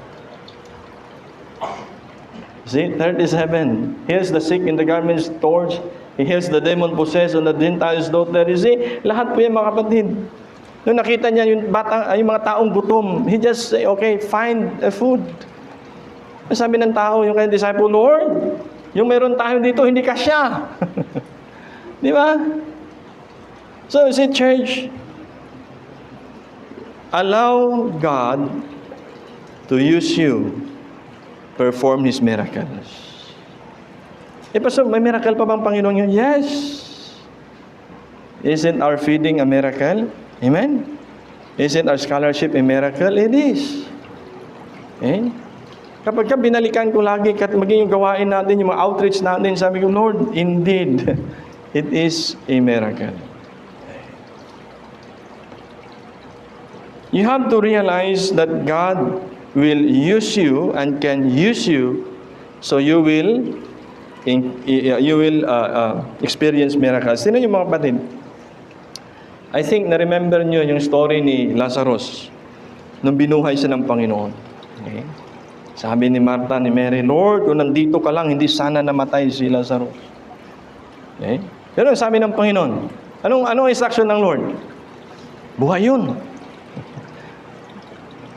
See, 37. Heals the sick in the garment's torch. He heals the demon-possessed on the Gentiles' daughter. You see, lahat po yan mga kapatid. Nung nakita niya yung mga taong gutom, he just say, okay, find a food. Sabi ng tao, yung kanyang disciple, Lord, yung meron tayo dito, hindi kasya. Di ba? So, you see, church, allow God to use you, perform His miracles. Pastor, may miracle pa bang Panginoon yun? Yes. Isn't our feeding a miracle? Amen? Isn't our scholarship a miracle? It is. Okay? Kapag binalikan ko lagi, maging yung gawain natin, yung mga outreach natin, sabi ko, Lord, indeed, it is a miracle. You have to realize that God will use you and can use you, so you will experience miracles. Sino yung mga kapatid? I think na-remember nyo yung story ni Lazarus nung binuhay siya ng Panginoon. Okay? Sabi ni Martha, ni Mary, Lord, kung nandito ka lang, hindi sana namatay si Lazarus. Okay? Pero sabi ng Panginoon, anong instruction ng Lord? Buhay yun.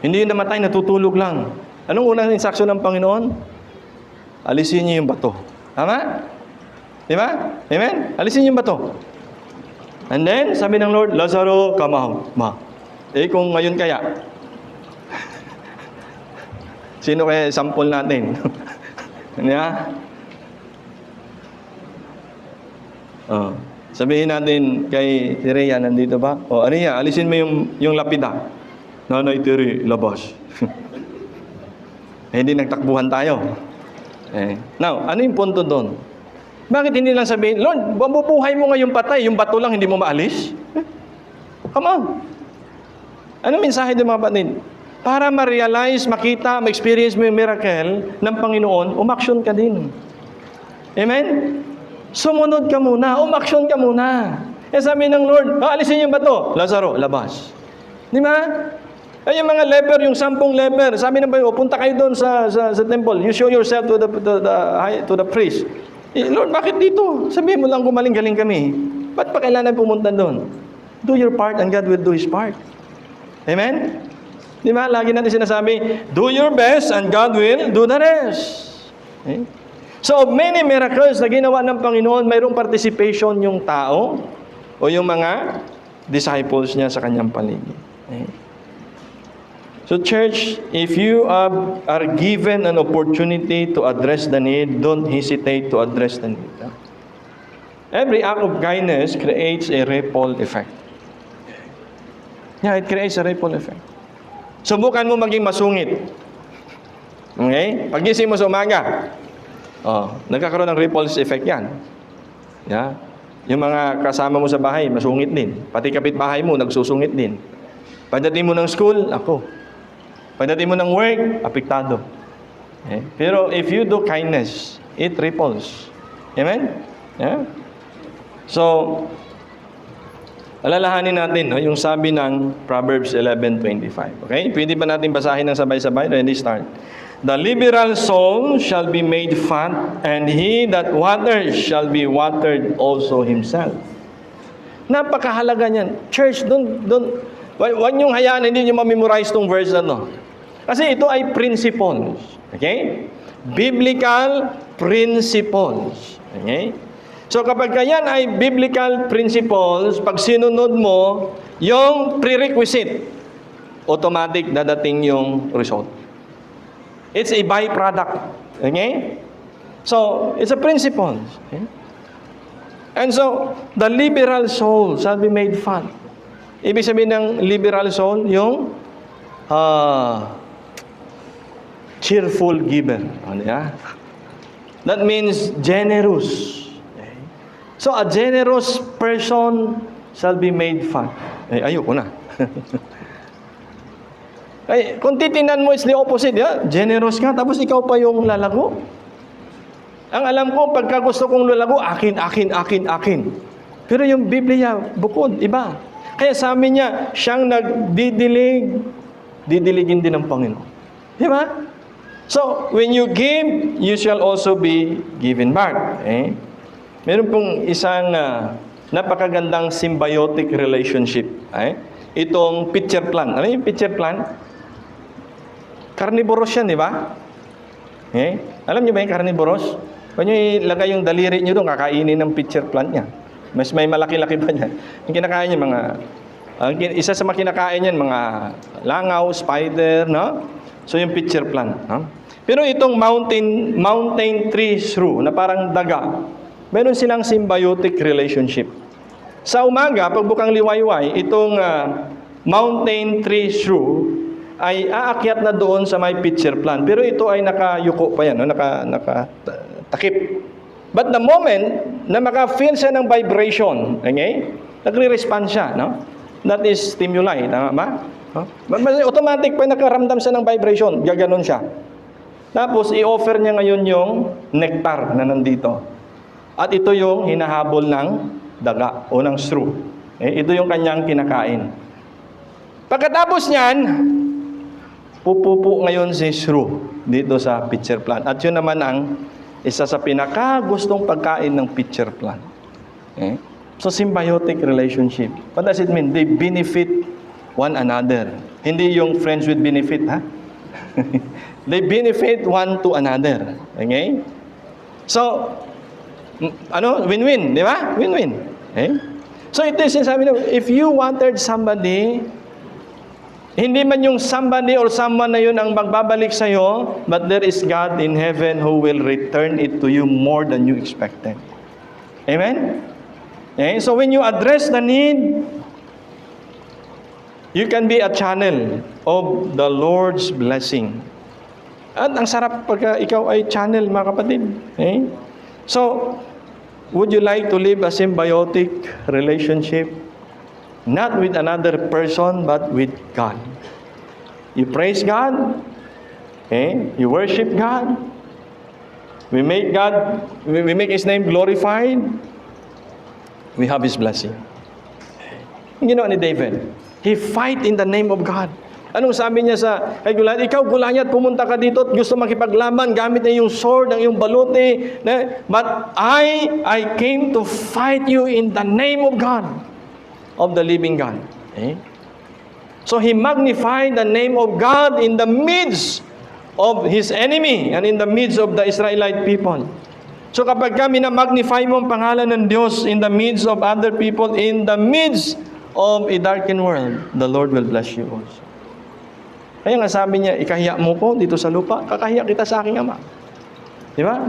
Hindi yun namatay, natutulog lang. Anong unang instruction ng Panginoon? Alisin niyo yung bato. Tama? Di ba? Amen? Alisin niyo yung bato. And then, sabi ng Lord, Lazaro, come out. Kung ngayon kaya, sino kaya sample natin? Niya? Sabihin natin kay Rhea, nandito ba? Rhea, alisin mo yung lapida. Nanay Tere, labas. Hindi nagtakbuhan tayo. Now, ano yung punto doon? Bakit hindi lang sabihin, Lord, mabubuhay mo ngayong patay, yung bato lang hindi mo maalis? Come on. Anong mensahe doon mga kapatid? Para ma-realize, makita, ma-experience mo yung miracle ng Panginoon, umaksyon ka din. Amen? Sumunod ka muna, umaksyon ka muna. Sabi ng Lord, alisin yung bato. Lazaro, labas. Di ba? Ay, yung mga leper, yung 10 leper, sabi ng Panginoon, punta kayo doon sa temple. You show yourself to the priest. Lord, bakit dito? Sabihin mo lang gumaling-galing kami. Ba't pa kailangan pumunta doon? Do your part and God will do His part. Amen? Di ba? Lagi natin sinasabi, do your best and God will do the rest. Okay? So, of many miracles na ginawa ng Panginoon, mayroong participation yung tao o yung mga disciples niya sa kanyang paligid. Okay? So church, if you are given an opportunity to address the need, don't hesitate to address the need. Every act of kindness creates a ripple effect. Yeah, it creates a ripple effect. Subukan mo maging masungit. Okay? Pagising mo sa umaga, nagkakaroon ng ripple effect yan. Yeah? Yung mga kasama mo sa bahay, masungit din. Pati kapitbahay mo, nagsusungit din. Pagdating mo ng school, ako. Pagdating mo ng work, apektado. Okay? Pero if you do kindness, it ripples. Amen? Yeah? So, alalahanin natin yung sabi ng Proverbs 11:25. Okay? Pwede ba natin basahin ng sabay-sabay? Ready, start. The liberal soul shall be made fat, and he that waters shall be watered also himself. Napakahalaga niyan. Church, huwag niyong hayaan, hindi niyo ma-memorize tong verse na to. Kasi ito ay principles. Okay? Biblical principles. Okay? So kapag yan ay biblical principles, pag sinunod mo yung prerequisite, automatic dadating yung result. It's a byproduct. Okay? So, it's a principle. Okay? And so, the liberal soul shall be made fat. Ibig sabihin ng liberal soul, yung cheerful giver. Ano yan? That means generous. Okay? So, a generous person shall be made fat. Ayoko na. Ay, kung titingnan mo, it's the opposite. Yeah? Generous ka, tapos ikaw pa yung lalago. Ang alam ko, pagka gusto kong lalago, akin. Pero yung Biblia, bukod, iba. Kaya sa amin niya, siyang nagdidilig, didiligin din ng Panginoon. Di ba? So, when you give, you shall also be given back. Eh? Meron pong isang napakagandang symbiotic relationship. Eh? Itong pitcher plant. Ano yung pitcher plant? Carnivorous yan, di ba? Eh? Alam niyo ba yung carnivorous? Kung nyo ilagay yung daliri nyo doon, kakainin ng pitcher plant niya. Mas may malaki-laki pa niya. Yung kinakain niya, isa sa mga kinakain niyan, mga langaw, spider, no? So yung pitcher plant. No? Pero itong mountain tree shrew, na parang daga, meron silang symbiotic relationship. Sa umaga, pagbukang liwayway, itong mountain tree shrew, ay aakyat na doon sa may pitcher plant. Pero ito ay nakayuko pa yan, no? Nakatakip. But the moment na maka-feel siya ng vibration, okay? Nagre-respond siya, no? That is stimuli, tama ba? No? Automatic pa nakaramdam siya ng vibration, gaganon siya. Tapos i-offer niya ngayon yung nectar na nandito. At ito yung hinahabol ng daga o ng shrew. Ito yung kanyang kinakain. Pagkatapos niyan, pupupo ngayon si shrew dito sa pitcher plant. At yun naman ang isa sa pinakagustong pagkain ng pitcher plant. Okay? So, symbiotic relationship. What does it mean? They benefit one another. Hindi yung friends with benefit, ha? They benefit one to another. Okay? So, win-win, di ba? Win-win. Okay? So, ito yung sinasabi na, if you wanted somebody, hindi man yung somebody or someone na yun ang magbabalik sa'yo, but there is God in heaven who will return it to you more than you expected. Amen? Okay? So when you address the need, you can be a channel of the Lord's blessing. At ang sarap pagka ikaw ay channel, mga kapatid. Okay? So, would you like to live a symbiotic relationship? Not with another person, but with God. You praise God. Okay? You worship God. We make His name glorified. We have His blessing. Ang ginawa ni David, he fight in the name of God. Anong sabi niya kay Goliath? Ikaw, Goliath, pumunta ka dito at gusto makipaglaban, gamit niya yung sword, ang iyong baluti. But I came to fight you in the name of God. Of the living God. Okay? So he magnified the name of God in the midst of his enemy and in the midst of the Israelite people. So kapag kami na-magnify mo ang pangalan ng Diyos in the midst of other people, in the midst of a darkened world, the Lord will bless you also. Kaya nga sabi niya, ikahiya mo ko dito sa lupa, kakahiya kita sa aking Ama. Di ba?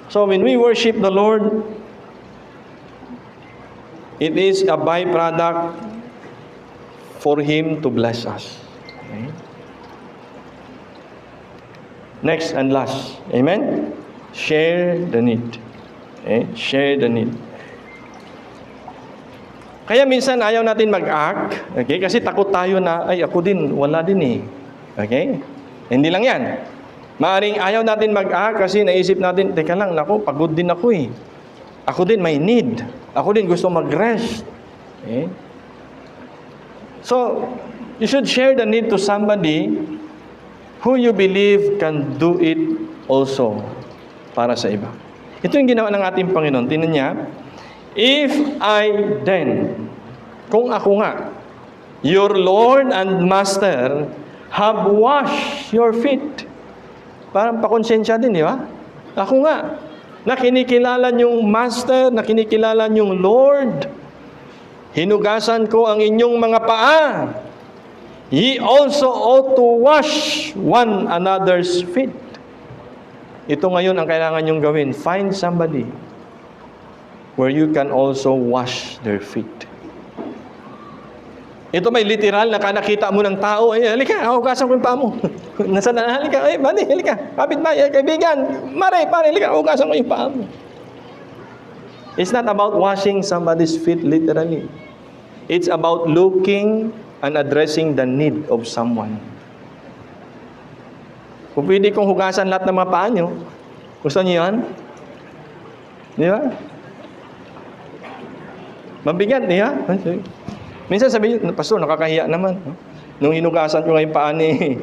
So when we worship the Lord, it is a byproduct for Him to bless us. Okay? Next and last. Amen? Share the need. Okay? Share the need. Kaya minsan ayaw natin mag-act, okay? Kasi takot tayo na, ay ako din, wala din eh. Okay? Hindi lang yan. Maaring ayaw natin mag-act kasi naisip natin, teka lang, naku, pagod din ako eh. Ako din may need. Ako din gusto mag-rest. Okay? So, you should share the need to somebody who you believe can do it also para sa iba. Ito yung ginawa ng ating Panginoon. Tingnan niya, if I then, kung ako nga, your Lord and Master, have washed your feet. Parang pakonsensya din, di ba? Ako nga, na kinikilala niyong Master, na kinikilala niyong Lord, hinugasan ko ang inyong mga paa. Ye also ought to wash one another's feet. Ito ngayon ang kailangan niyong gawin. Find somebody where you can also wash their feet. Ito may literal na nakita mo ng tao, ay, halika, hugasan ko yung paa mo. Nasaan na, halika, ay, bani, halika, kapit ba, kaibigan, mare, pare, halika, hugasan ko yung paa mo. It's not about washing somebody's feet literally. It's about looking and addressing the need of someone. Kung pwede kong hugasan lahat ng mga paa nyo, gusto niyo yan? Di ba? Mabigat, di ba? Minsan sabi niyo, Pastor, nakakahiya naman. Nung hinugasan ko ngayon paa ni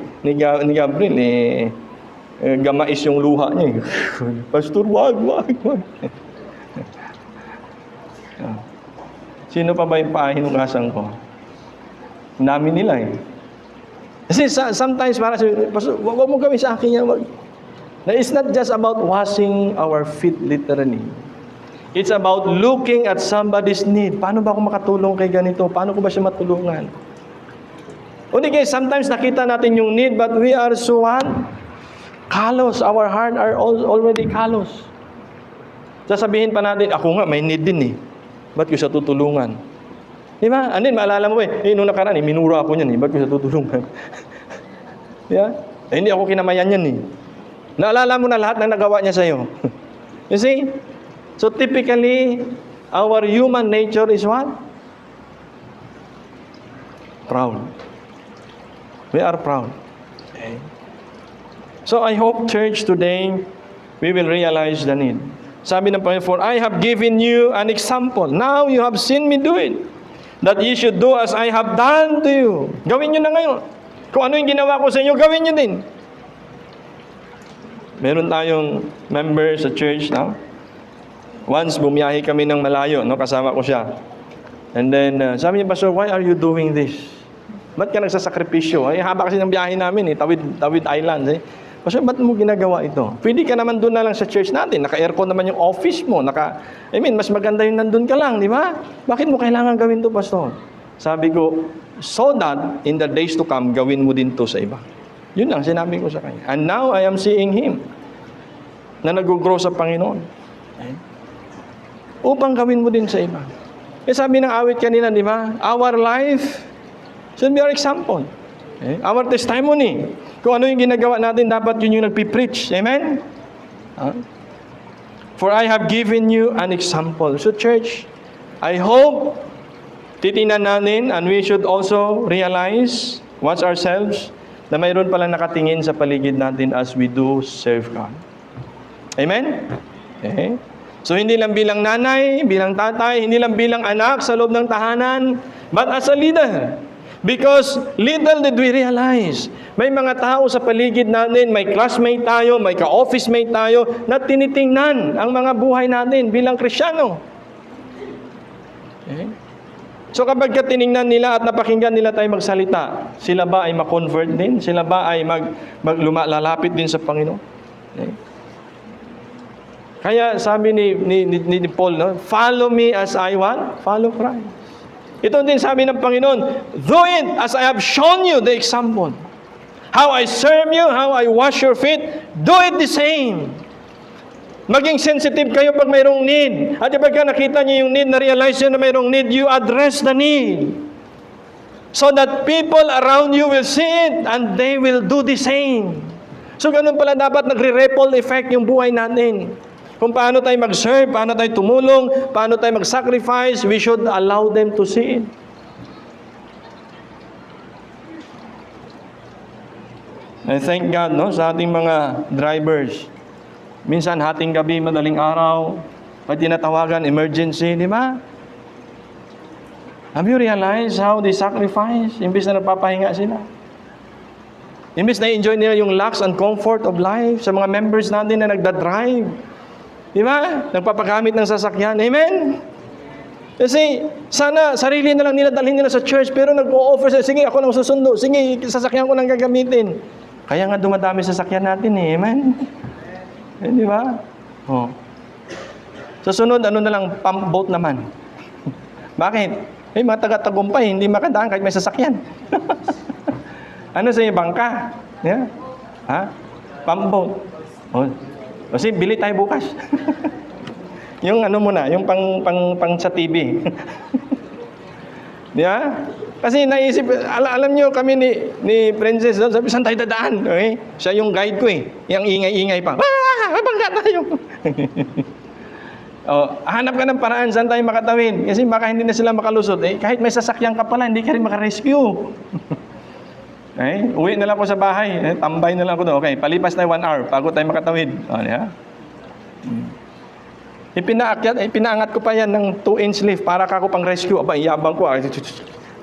Gabriel, gamais yung luha niya. Pastor, wag. Sino pa ba yung paa hinugasan ko? Ang dami nila eh. Kasi sometimes para sabi, Pastor, wag mo gawin sa akin yan. It's not just about washing our feet literally. It's about looking at somebody's need. Paano ba ako makatulong kay ganito? Paano ko ba siya matulungan? O di kaya, sometimes nakita natin yung need, but we are so callous. Our heart are already callous. Sasabihin pa natin, ako nga, may need din eh. Ba't ko siya tutulungan? Di ba? And then, maalala mo nung nakaraan, minura ako niyan eh. Ba't ko siya tutulungan? Yeah? Hindi ako kinamayan yan eh. Naalala mo na lahat ng nagawa niya sa'yo. You see? So typically, our human nature is what? Proud. We are proud. Okay. So I hope, church, today, we will realize the need. Sabi ng Panginoon, for I have given you an example. Now you have seen me do it. That you should do as I have done to you. Gawin nyo na ngayon. Kung ano yung ginawa ko sa inyo, gawin nyo din. Meron tayong member sa church now. Once, bumiyahe kami ng malayo, kasama ko siya. And then, sabi niya, Pastor, why are you doing this? Ba't ka nagsasakripisyo? Haba kasi ng biyahe namin, Tawid Islands. Pastor, ba't mo ginagawa ito? Pwede ka naman doon na lang sa church natin. Naka-aircon naman yung office mo. Mas maganda yung nandun ka lang, di ba? Bakit mo kailangan gawin to, Pastor? Sabi ko, so that in the days to come, gawin mo din to sa iba. Yun lang, sinabi ko sa kanya. And now, I am seeing him na nag-grow sa Panginoon. Upang gawin mo din sa iba. Sabi ng awit kanina, di ba? Our life should be our example. Our testimony. Kung ano yung ginagawa natin, dapat yun yung nagpipreach. Amen? For I have given you an example. So church, I hope titingnan natin, and we should also realize, watch ourselves, na mayroon pala nakatingin sa paligid natin as we do serve God. Amen? Okay. So hindi lang bilang nanay, bilang tatay, hindi lang bilang anak sa loob ng tahanan, but as a leader. Because little did we realize, may mga tao sa paligid natin, may classmate tayo, may ka-office mate tayo, na tinitingnan ang mga buhay natin bilang Kristiyano. Okay. So kapag tiningnan nila at napakinggan nila tayo magsalita, sila ba ay ma-convert din? Sila ba ay lalapit din sa Panginoon? Okay. Kaya sabi ni Paul, follow me as I want, follow Christ. Ito din sabi ng Panginoon, do it as I have shown you the example. How I serve you, how I wash your feet, do it the same. Maging sensitive kayo pag mayroong need. At pag nakita niyo yung need, na-realize niyo na mayroong need, you address the need. So that people around you will see it and they will do the same. So ganun pala dapat nagre-ripple effect yung buhay natin. Kung paano tayo mag-serve, paano tayo tumulong, paano tayo mag-sacrifice, we should allow them to see it. I thank God, no, sa ating mga drivers. Minsan, hating gabi, madaling araw, pag tinatawagan, emergency, di ba? Have you realized how they sacrifice? Imbis na napapahinga sila. Imbis na enjoy nila yung lux and comfort of life sa mga members natin na nagda-drive. Di ba? Nagpapagamit ng sasakyan. Amen? Kasi sana sarili na lang nila dalhin nila sa church pero nag-o-offer sila, sige ako nang susundo, sige sasakyan ko nang gagamitin. Kaya nga dumadami sasakyan natin eh. Amen? Di ba? Oh. Sa sunod, ano na lang, pump boat naman. Bakit? Mga taga-Tagumpay, hindi makadaan kahit may sasakyan. Ano sa ibang ka? Yeah? Ha? Pump boat. Oh. Kasi bili tayo bukas. Yung ano muna, yung pang sa TV. Di ba? Kasi naisip, alam nyo kami ni Princess, sabi, saan tayo dadaan? Okay? Siya yung guide ko eh. Yung ingay-ingay pa. Bangga tayo. Hanap ka ng paraan saan tayo makatawid. Kasi baka hindi na sila makalusot. Kahit may sasakyan ka pala, hindi ka rin makarescue. Uwi na lang ako sa bahay. Tambay na lang ako doon. Okay, palipas tayo 1 hour bago tayo makatawid. Yeah? Ipinaangat ko pa yan ng 2-inch lift para ako pang rescue. Aba, iyabang ko.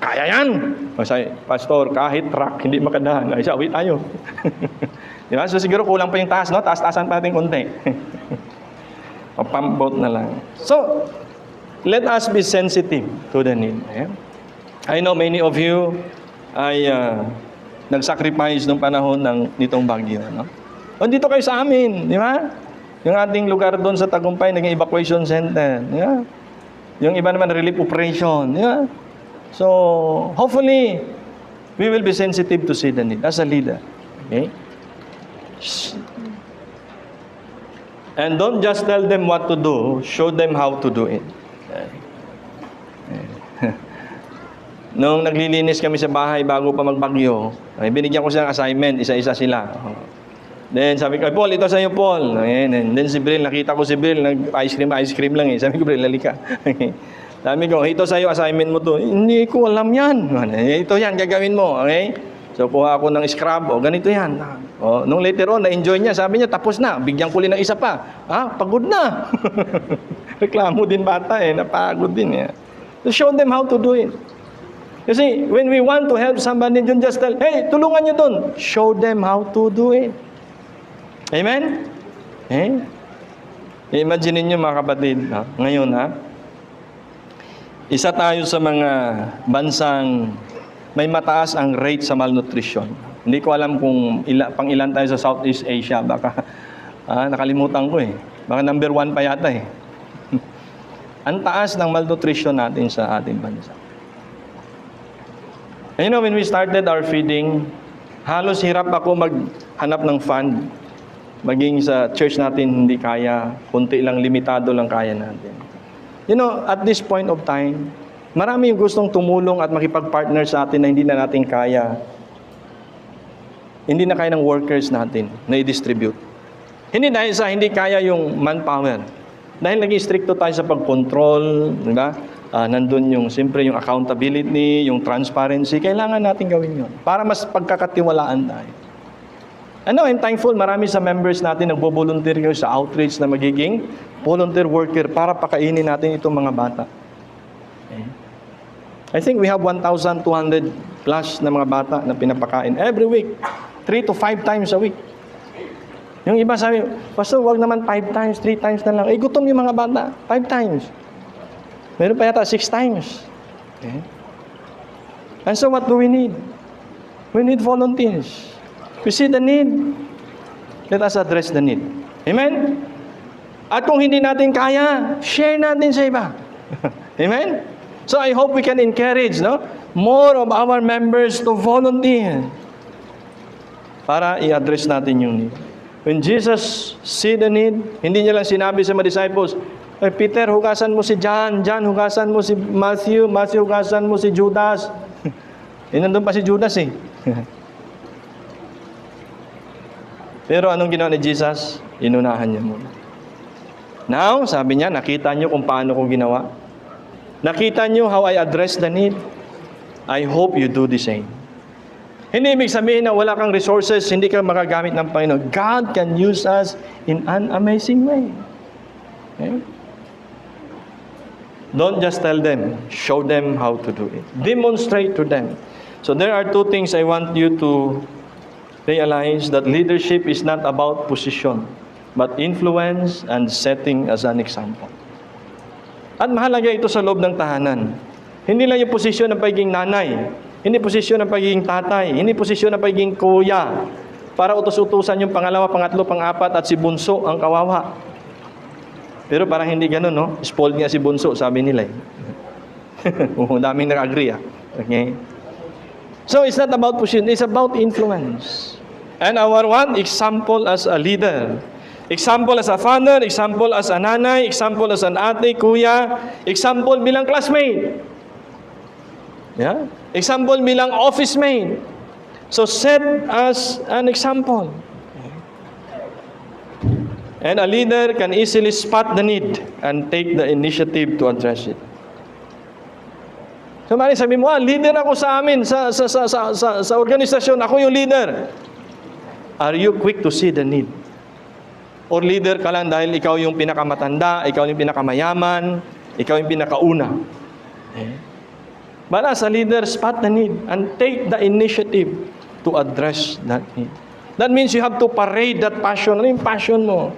Kaya yan! Sabi, Pastor, kahit truck, hindi makadaan. Ay, uwi tayo. Diba? So siguro kulang pa yung taas, no? Taas-taasan pa natin konti. Pump boat na lang. So, let us be sensitive to the need. I know many of you ay nag-sacrifice nung panahon nitong bagyo. No? Dito kayo sa amin, di ba? Yung ating lugar doon sa Tagumpay, naging evacuation center. Di ba? Yung iba naman, relief operation. Di ba? So, hopefully, we will be sensitive to see the need as a leader. Okay? And don't just tell them what to do, show them how to do it. Nung naglilinis kami sa bahay bago pa magbagyo, binigyan ko siya ng assignment, isa-isa sila. Then sabi ko, Paul, ito sa'yo, Paul. And then si Bril, nakita ko si Bril, nag-ice cream lang eh. Sabi ko, Bril, halika. Sabi ko, ito sa'yo, assignment mo to. Hindi ko alam yan. Ito yan, gagawin mo. Okay? So, kuha ako ng scrub. Ganito yan. Nung later on, na-enjoy niya. Sabi niya, tapos na. Bigyan ko ulit ng isa pa. Pagod na. Reklamo din bata eh. Napagod din eh. So, show them how to do it. Kasi, when we want to help somebody, don't just tell, hey, tulungan niyo dun. Show them how to do it. Amen? Imagine niyo mga kapatid. Ngayon, isa tayo sa mga bansang may mataas ang rate sa malnutrition. Hindi ko alam kung pang ilan tayo sa Southeast Asia. Baka nakalimutan ko eh. Baka number 1 pa yata eh. Ang taas ng malnutrition natin sa ating bansa. And you know, when we started our feeding, halos hirap ako maghanap ng fund. Maging sa church natin hindi kaya. Kunti lang, limitado lang kaya natin. You know, at this point of time, marami yung gustong tumulong at makipag-partner sa atin na hindi na natin kaya. Hindi na kaya ng workers natin na i-distribute. Hindi dahil sa hindi kaya yung manpower. Dahil naging stricto tayo sa pag-control, di ba? Nandun yung, siyempre, yung accountability, yung transparency. Kailangan natin gawin yun para mas pagkakatiwalaan tayo. I'm thankful, marami sa members natin nagbo-volunteer sa outreach na magiging volunteer worker para pakainin natin itong mga bata. Okay. I think we have 1,200 plus na mga bata na pinapakain every week. 3 to 5 times a week. Yung iba sabi, Pastor, wag naman 5 times, 3 times na lang. Gutom yung mga bata. 5 times. Meron pa yata 6 times. Okay. And so what do we need? We need volunteers. We see the need. Let us address the need. Amen? At kung hindi natin kaya, share natin sa iba. Amen? So I hope we can encourage more of our members to volunteer para i-address natin yung need. When Jesus see the need, hindi niya lang sinabi sa mga disciples, Peter, hugasan mo si John. John, hugasan mo si Matthew. Matthew, hugasan mo si Judas. Nandun pa si Judas eh. Pero anong ginawa ni Jesus? Inunahan niya muna. Now, sabi niya, nakita niyo kung paano ko ginawa. Nakita niyo how I address the need. I hope you do the same. Hindi ibig sabihin na wala kang resources, hindi ka magagamit ng Panginoon. God can use us in an amazing way. Okay? Don't just tell them. Show them how to do it. Demonstrate to them. So there are two things I want you to realize, that leadership is not about position, but influence and setting as an example. At mahalaga ito sa loob ng tahanan. Hindi lang yung posisyon ng pagiging nanay, hindi posisyon ng pagiging tatay, hindi posisyon ng pagiging kuya, para utos-utusan yung pangalawa, pangatlo, pang-apat, at si bunso ang kawawa. Pero parang hindi ganun, no? Spoiled nga si bunso, sabi nila. Daming nag-agree, Okay? So, it's not about position, it's about influence. And our one example as a leader. Example as a father, example as a nanay, example as an ate, kuya, example bilang classmate. Yeah? Example bilang office mate. So set as an example. And a leader can easily spot the need and take the initiative to address it. So mali sabi mo, leader ako sa amin, sa organisasyon, ako yung leader. Are you quick to see the need? Or leader ka lang dahil ikaw yung pinakamatanda, ikaw yung pinakamayaman, ikaw yung pinakauna. But as a leader, spot the need and take the initiative to address that need. That means you have to parade that passion. Ano yung passion mo?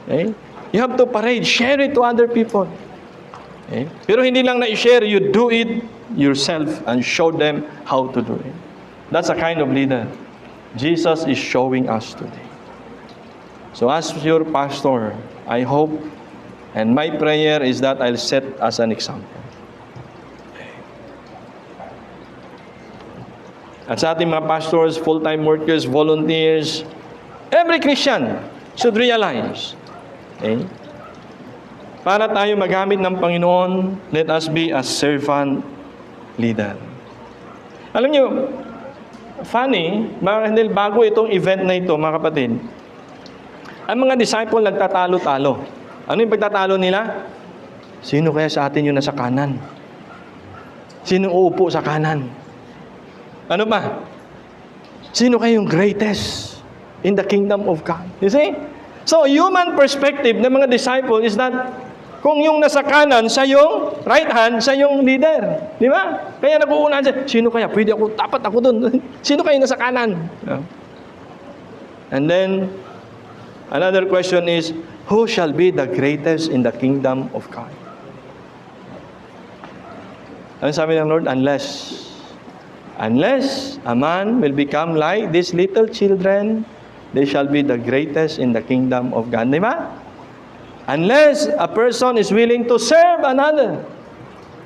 Okay? You have to parade, share it to other people. Okay? Pero hindi lang na i-share, you do it yourself and show them how to do it. That's a kind of leader Jesus is showing us today. So as your pastor, I hope, and my prayer is that I'll set as an example. At sa ating mga pastors, full-time workers, volunteers, every Christian should realize, okay, para tayo magamit ng Panginoon, let us be a servant leader. Alam niyo, funny, dahil bago itong event na ito, mga kapatid, ang mga disciple nagtatalo-talo. Ano yung pagtatalo nila? Sino kaya sa atin yung nasa kanan? Sino uupo sa kanan? Ano ba? Sino kaya yung greatest in the kingdom of God? You see? So, human perspective ng mga disciple is that kung yung nasa kanan, sa yung right hand, sa yung leader. Di ba? Kaya nag-uunahan siya, sino kaya? Pwede ako, dapat ako dun. Sino kaya nasa kanan? And then, another question is, who shall be the greatest in the kingdom of God? Ano sabi ng Lord? Unless a man will become like these little children, they shall be the greatest in the kingdom of God. Di ba? Unless a person is willing to serve another,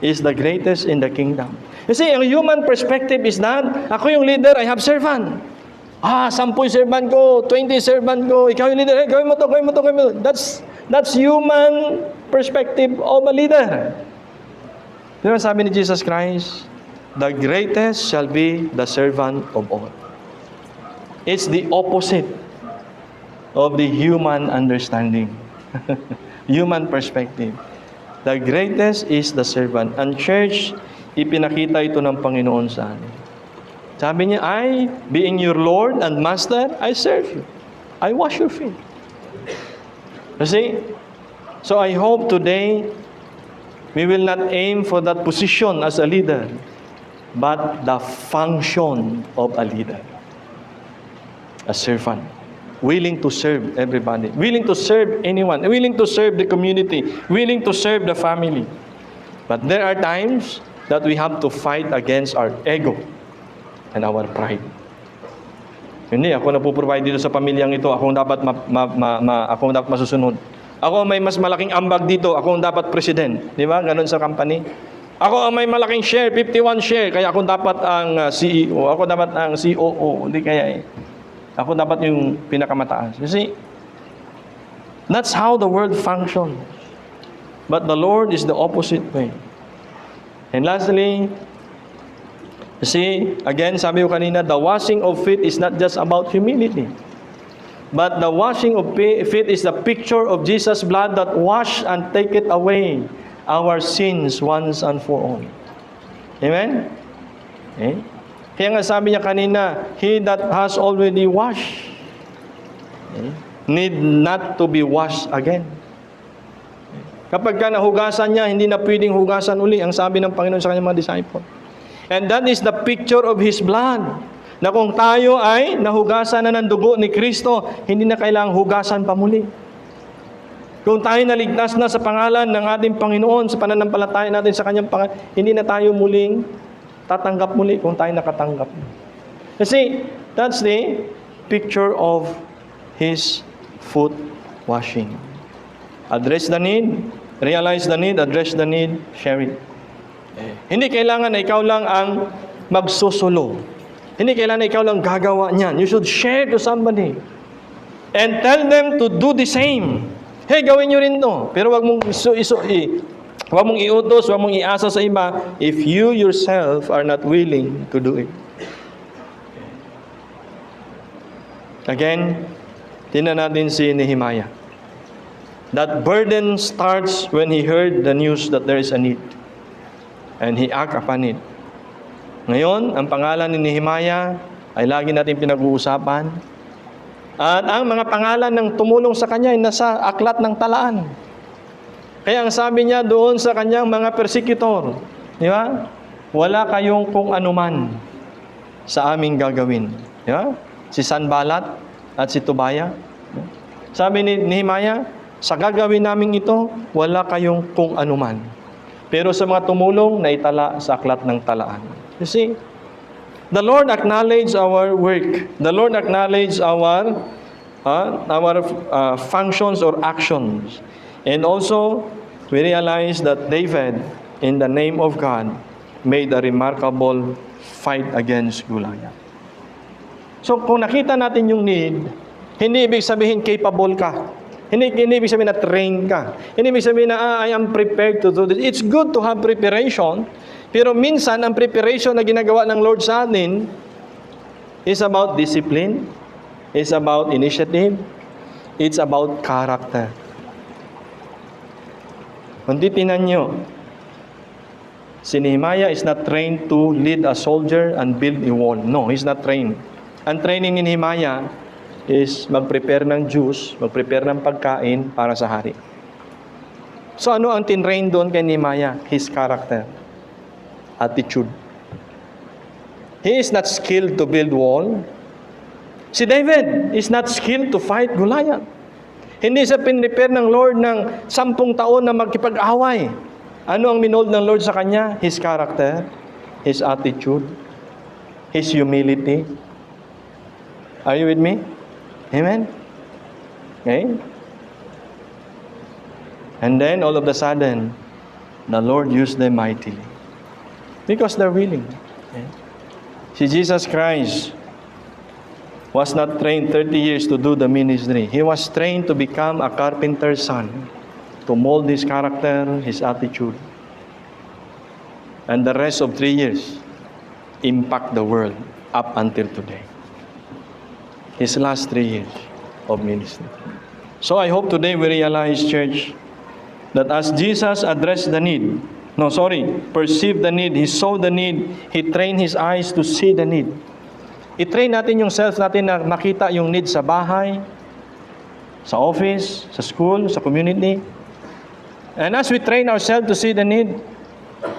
is the greatest in the kingdom. You see, ang human perspective is that, ako yung leader, I have servant. 10 servant ko, 20 servant ko, ikaw yung leader, gawin mo to, gawin mo to, gawin mo to. That's human perspective of a leader. Diba sabi ni Jesus Christ, the greatest shall be the servant of all. It's the opposite of the human understanding. Human perspective. The greatest is the servant. And church, ipinakita ito ng Panginoon sa atin. Sabi niya, I, being your Lord and Master, I serve you. I wash your feet. You see? So I hope today, we will not aim for that position as a leader, but the function of a leader. A servant. Willing to serve everybody. Willing to serve anyone. Willing to serve the community. Willing to serve the family. But there are times that we have to fight against our ego and our pride. Hindi, ako na po-provide dito sa pamilyang ito. Ako dapat ako dapat masusunod. Ako may mas malaking ambag dito. Ako dapat president. Di ba? Ganon sa company. Ako ang may malaking share, 51 share. Kaya ako dapat ang CEO. Ako dapat ang COO. Hindi kaya Ako dapat yung pinakamataas. You see? That's how the world functions. But the Lord is the opposite way. And lastly, you see, again, sabi ko kanina, the washing of feet is not just about humility. But the washing of feet is the picture of Jesus' blood that wash and take it away our sins once and for all. Amen? Okay? Kaya nga sabi niya kanina, he that has already washed, need not to be washed again. Kapag ka nahugasan niya, hindi na pwedeng hugasan uli, ang sabi ng Panginoon sa kanyang mga disciple. And that is the picture of His blood. Na kung tayo ay nahugasan na ng dugo ni Kristo, hindi na kailangang hugasan pa muli. Kung tayo naligtas na sa pangalan ng ating Panginoon, sa pananampalataya natin sa kanyang pangalan, hindi na tayo muling tatanggap muli kung tayo nakatanggap. Kasi that's the picture of His foot washing. Address the need, realize the need, address the need, share it. Hindi kailangan na ikaw lang ang magsusulo. Hindi kailangan na ikaw lang gagawa niyan. You should share to somebody. And tell them to do the same. Hey, gawin nyo rin to. Pero wag mong wag mong iutos, wag mong iasa sa iba if you yourself are not willing to do it. Again, tingnan natin si Nehemiah. That burden starts when he heard the news that there is a need. And he acted upon it. Ngayon, ang pangalan ni Nehemiah ay lagi natin pinag-uusapan. At ang mga pangalan ng tumulong sa kanya ay nasa aklat ng talaan. Kaya ang sabi niya doon sa kanyang mga persecutor, di ba? Wala kayong kung anuman sa aming gagawin. Di ba? Si Sanballat at si Tobiah. Sabi ni Nehemiah, sa gagawin namin ito, wala kayong kung anuman. Pero sa mga tumulong, naitala sa aklat ng talaan. You see, the Lord acknowledge our work. The Lord acknowledge our functions or actions. And also, we realize that David, in the name of God, made a remarkable fight against Goliath. So, kung nakita natin yung need, hindi ibig sabihin capable ka. Hindi ibig sabihin na train ka. Hindi ibig sabihin na I am prepared to do this. It's good to have preparation. Pero minsan, ang preparation na ginagawa ng Lord sa atin is about discipline, is about initiative, it's about character. Kung titinan nyo, si Nehemiah is not trained to lead a soldier and build a wall. No, he's not trained. Ang training ni Nehemiah is mag-prepare ng juice, mag-prepare ng pagkain para sa hari. So ano ang tinrain doon kay Nehemiah? His character. Attitude. He is not skilled to build wall. Si David is not skilled to fight Goliath. Hindi siya pinrepare ng Lord ng 10 taon na magkipag-away. Ano ang minold ng Lord sa kanya? His character, His attitude, His humility. Are you with me? Amen? Okay? And then, all of a sudden, the Lord used them mightily. Because they're willing. Okay? Si Jesus Christ was not trained 30 years to do the ministry. He was trained to become a carpenter's son, to mold his character, his attitude. And the rest of 3 years, impact the world up until today. His last 3 years of ministry. So I hope today we realize, church, that as Jesus addressed the need, perceived the need, He saw the need, He trained His eyes to see the need. I-train natin yung self natin na makita yung need sa bahay, sa office, sa school, sa community. And as we train ourselves to see the need,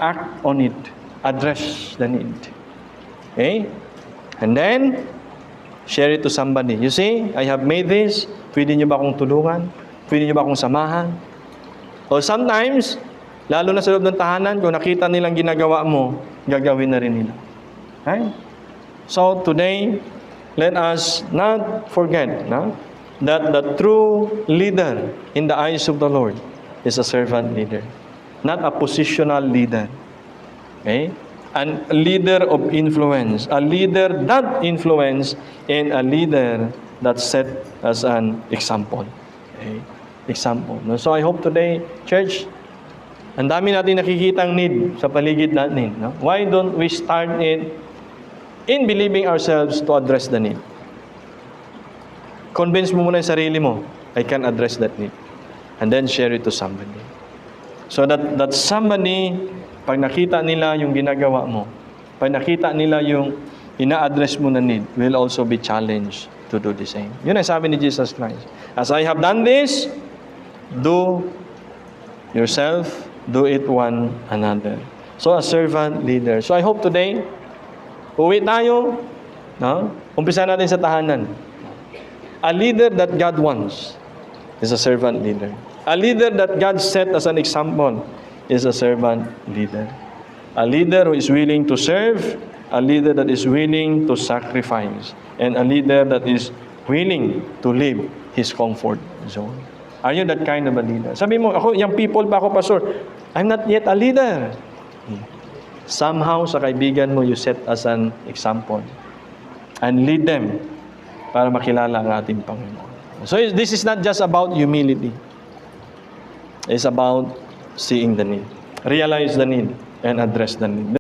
act on it. Address the need. Okay? And then, share it to somebody. You see, I have made this. Pwede niyo ba akong tulungan? Pwede niyo ba akong samahan? Or sometimes, lalo na sa loob ng tahanan, kung nakita nilang ginagawa mo, gagawin na rin nila. Right? So today, let us not forget that the true leader in the eyes of the Lord is a servant leader, not a positional leader. Okay? A leader of influence, a leader that influence, and a leader that set as an example. Okay? Example. So I hope today, church, ang dami natin nakikitang need sa paligid natin. No? Why don't we start it in believing ourselves to address the need? convince mo muna yung sarili mo, I can address that need. And then share it to somebody. So that somebody, pag nakita nila yung ginagawa mo, pag nakita nila yung ina-address mo na need, will also be challenged to do the same. Yun ang sabi ni Jesus Christ. As I have done this, do yourself, do it one another. So a servant leader. So I hope today, uwi tayo, no? Umpisa natin sa tahanan. A leader that God wants is a servant leader. A leader that God set as an example is a servant leader. A leader who is willing to serve, a leader that is willing to sacrifice, and a leader that is willing to leave his comfort zone. Are you that kind of a leader? Sabi mo, ako, yung people pa ako, Pastor, I'm not yet a leader. Somehow, sa kaibigan mo, you set as an example. And lead them para makilala ang ating Panginoon. So, this is not just about humility. It's about seeing the need. Realize the need and address the need.